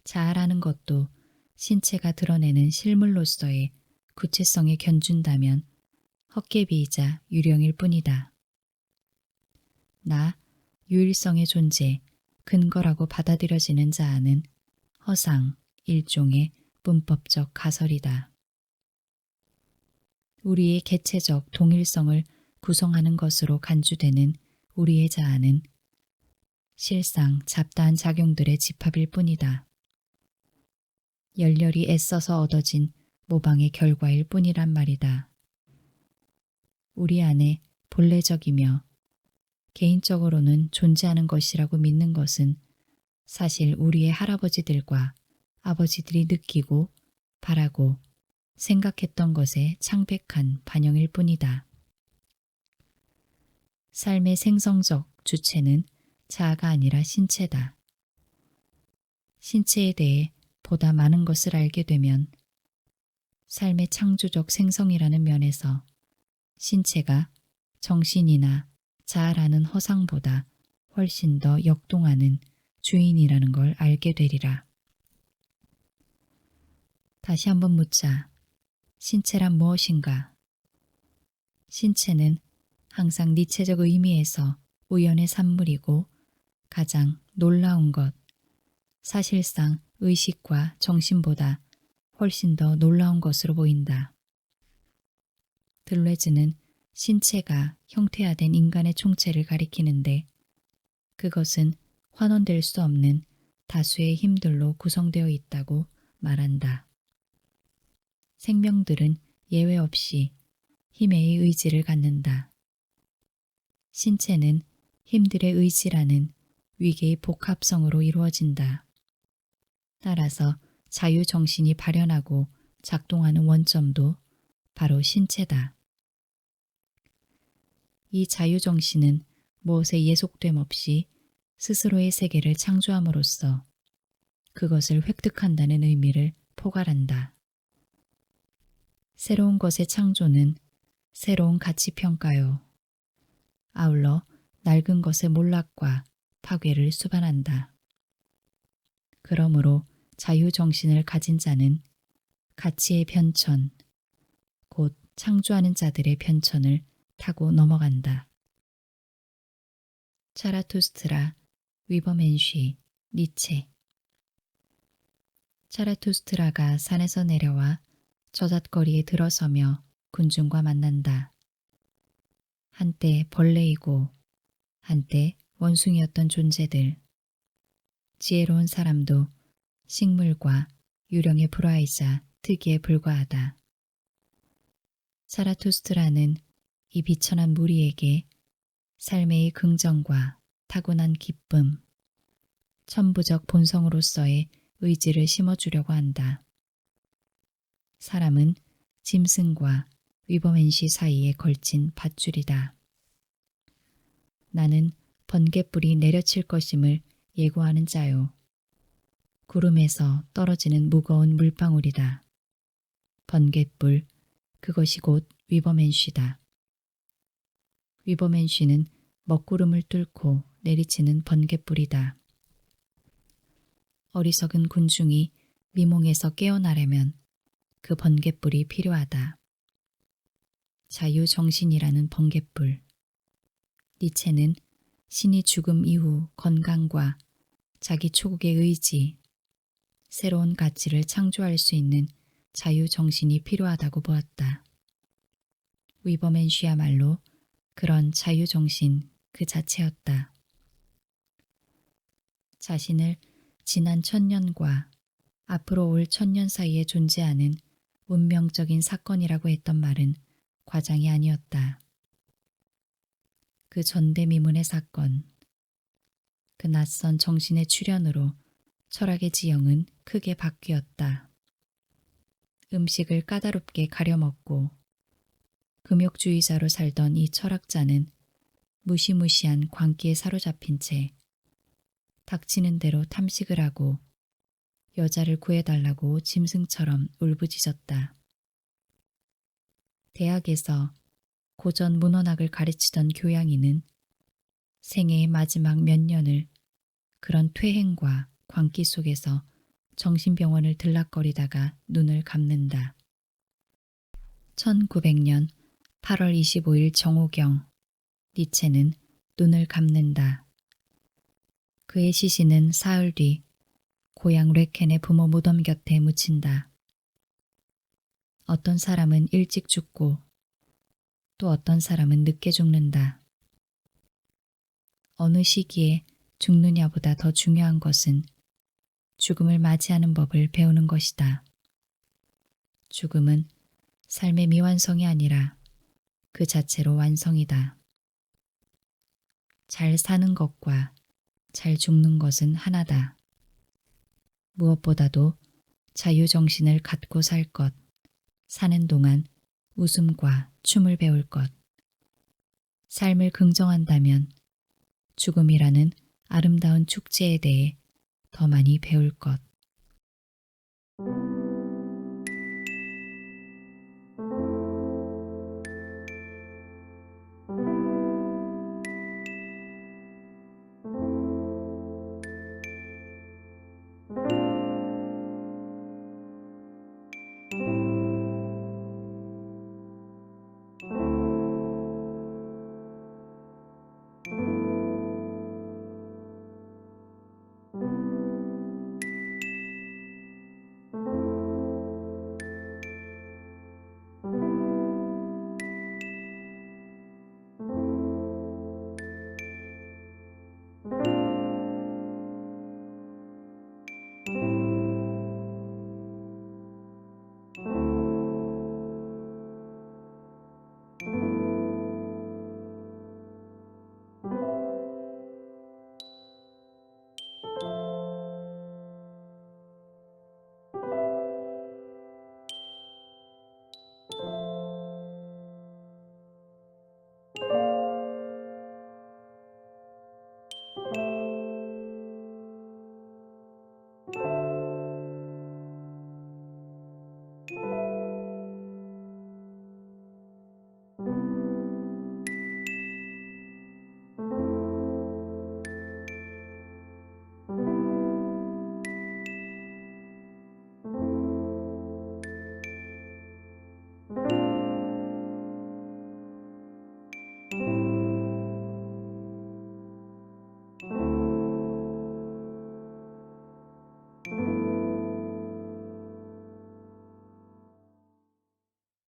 자아라는 것도 신체가 드러내는 실물로서의 구체성에 견준다면 헛개비이자 유령일 뿐이다. 나, 유일성의 존재, 근거라고 받아들여지는 자아는 허상, 일종의 문법적 가설이다. 우리의 개체적 동일성을 구성하는 것으로 간주되는 우리의 자아는 실상 잡다한 작용들의 집합일 뿐이다. 열렬히 애써서 얻어진 모방의 결과일 뿐이란 말이다. 우리 안에 본래적이며 개인적으로는 존재하는 것이라고 믿는 것은 사실 우리의 할아버지들과 아버지들이 느끼고 바라고 생각했던 것의 창백한 반영일 뿐이다. 삶의 생성적 주체는 자아가 아니라 신체다. 신체에 대해 보다 많은 것을 알게 되면 삶의 창조적 생성이라는 면에서 신체가 정신이나 자아라는 허상보다 훨씬 더 역동하는 주인이라는 걸 알게 되리라. 다시 한번 묻자. 신체란 무엇인가? 신체는 항상 니체적 의미에서 우연의 산물이고 가장 놀라운 것, 사실상 의식과 정신보다 훨씬 더 놀라운 것으로 보인다. 들레즈는 신체가 형태화된 인간의 총체를 가리키는데 그것은 환원될 수 없는 다수의 힘들로 구성되어 있다고 말한다. 생명들은 예외 없이 힘의 의지를 갖는다. 신체는 힘들의 의지라는 위계의 복합성으로 이루어진다. 따라서 자유정신이 발현하고 작동하는 원점도 바로 신체다. 이 자유정신은 무엇에 예속됨 없이 스스로의 세계를 창조함으로써 그것을 획득한다는 의미를 포괄한다. 새로운 것의 창조는 새로운 가치평가요. 아울러 낡은 것의 몰락과 파괴를 수반한다. 그러므로 자유정신을 가진 자는 가치의 편천, 곧 창조하는 자들의 편천을 타고 넘어간다. 차라투스트라, 위버맨쉬, 니체. 차라투스트라가 산에서 내려와 저잣거리에 들어서며 군중과 만난다. 한때 벌레이고 한때 원숭이였던 존재들. 지혜로운 사람도 식물과 유령에 불화이자 특이에 불과하다. 차라투스트라는 이 비천한 무리에게 삶의 긍정과 타고난 기쁨, 천부적 본성으로서의 의지를 심어주려고 한다. 사람은 짐승과 위버맨시 사이에 걸친 밧줄이다. 나는 번갯불이 내려칠 것임을 예고하는 자요. 구름에서 떨어지는 무거운 물방울이다. 번갯불, 그것이 곧 위버맨쉬다. 위버맨쉬는 먹구름을 뚫고 내리치는 번갯불이다. 어리석은 군중이 미몽에서 깨어나려면 그 번갯불이 필요하다. 자유정신이라는 번갯불. 니체는 신이 죽음 이후 건강과 자기 초국의 의지, 새로운 가치를 창조할 수 있는 자유정신이 필요하다고 보았다. 위버맨쉬야말로 그런 자유정신 그 자체였다. 자신을 지난 1000년과 앞으로 올 1000년 사이에 존재하는 운명적인 사건이라고 했던 말은 과장이 아니었다. 그 전대미문의 사건, 그 낯선 정신의 출현으로 철학의 지형은 크게 바뀌었다. 음식을 까다롭게 가려먹고 금욕주의자로 살던 이 철학자는 무시무시한 광기에 사로잡힌 채 닥치는 대로 탐식을 하고 여자를 구해달라고 짐승처럼 울부짖었다. 대학에서 고전 문헌학을 가르치던 교양이는 생애의 마지막 몇 년을 그런 퇴행과 광기 속에서 정신병원을 들락거리다가 눈을 감는다. 1900년 8월 25일 정오경, 니체는 눈을 감는다. 그의 시신은 사흘 뒤 고향 레켄의 부모 무덤 곁에 묻힌다. 어떤 사람은 일찍 죽고 또 어떤 사람은 늦게 죽는다. 어느 시기에 죽느냐보다 더 중요한 것은 죽음을 맞이하는 법을 배우는 것이다. 죽음은 삶의 미완성이 아니라 그 자체로 완성이다. 잘 사는 것과 잘 죽는 것은 하나다. 무엇보다도 자유정신을 갖고 살 것, 사는 동안 웃음과 춤을 배울 것. 삶을 긍정한다면 죽음이라는 아름다운 축제에 대해 더 많이 배울 것.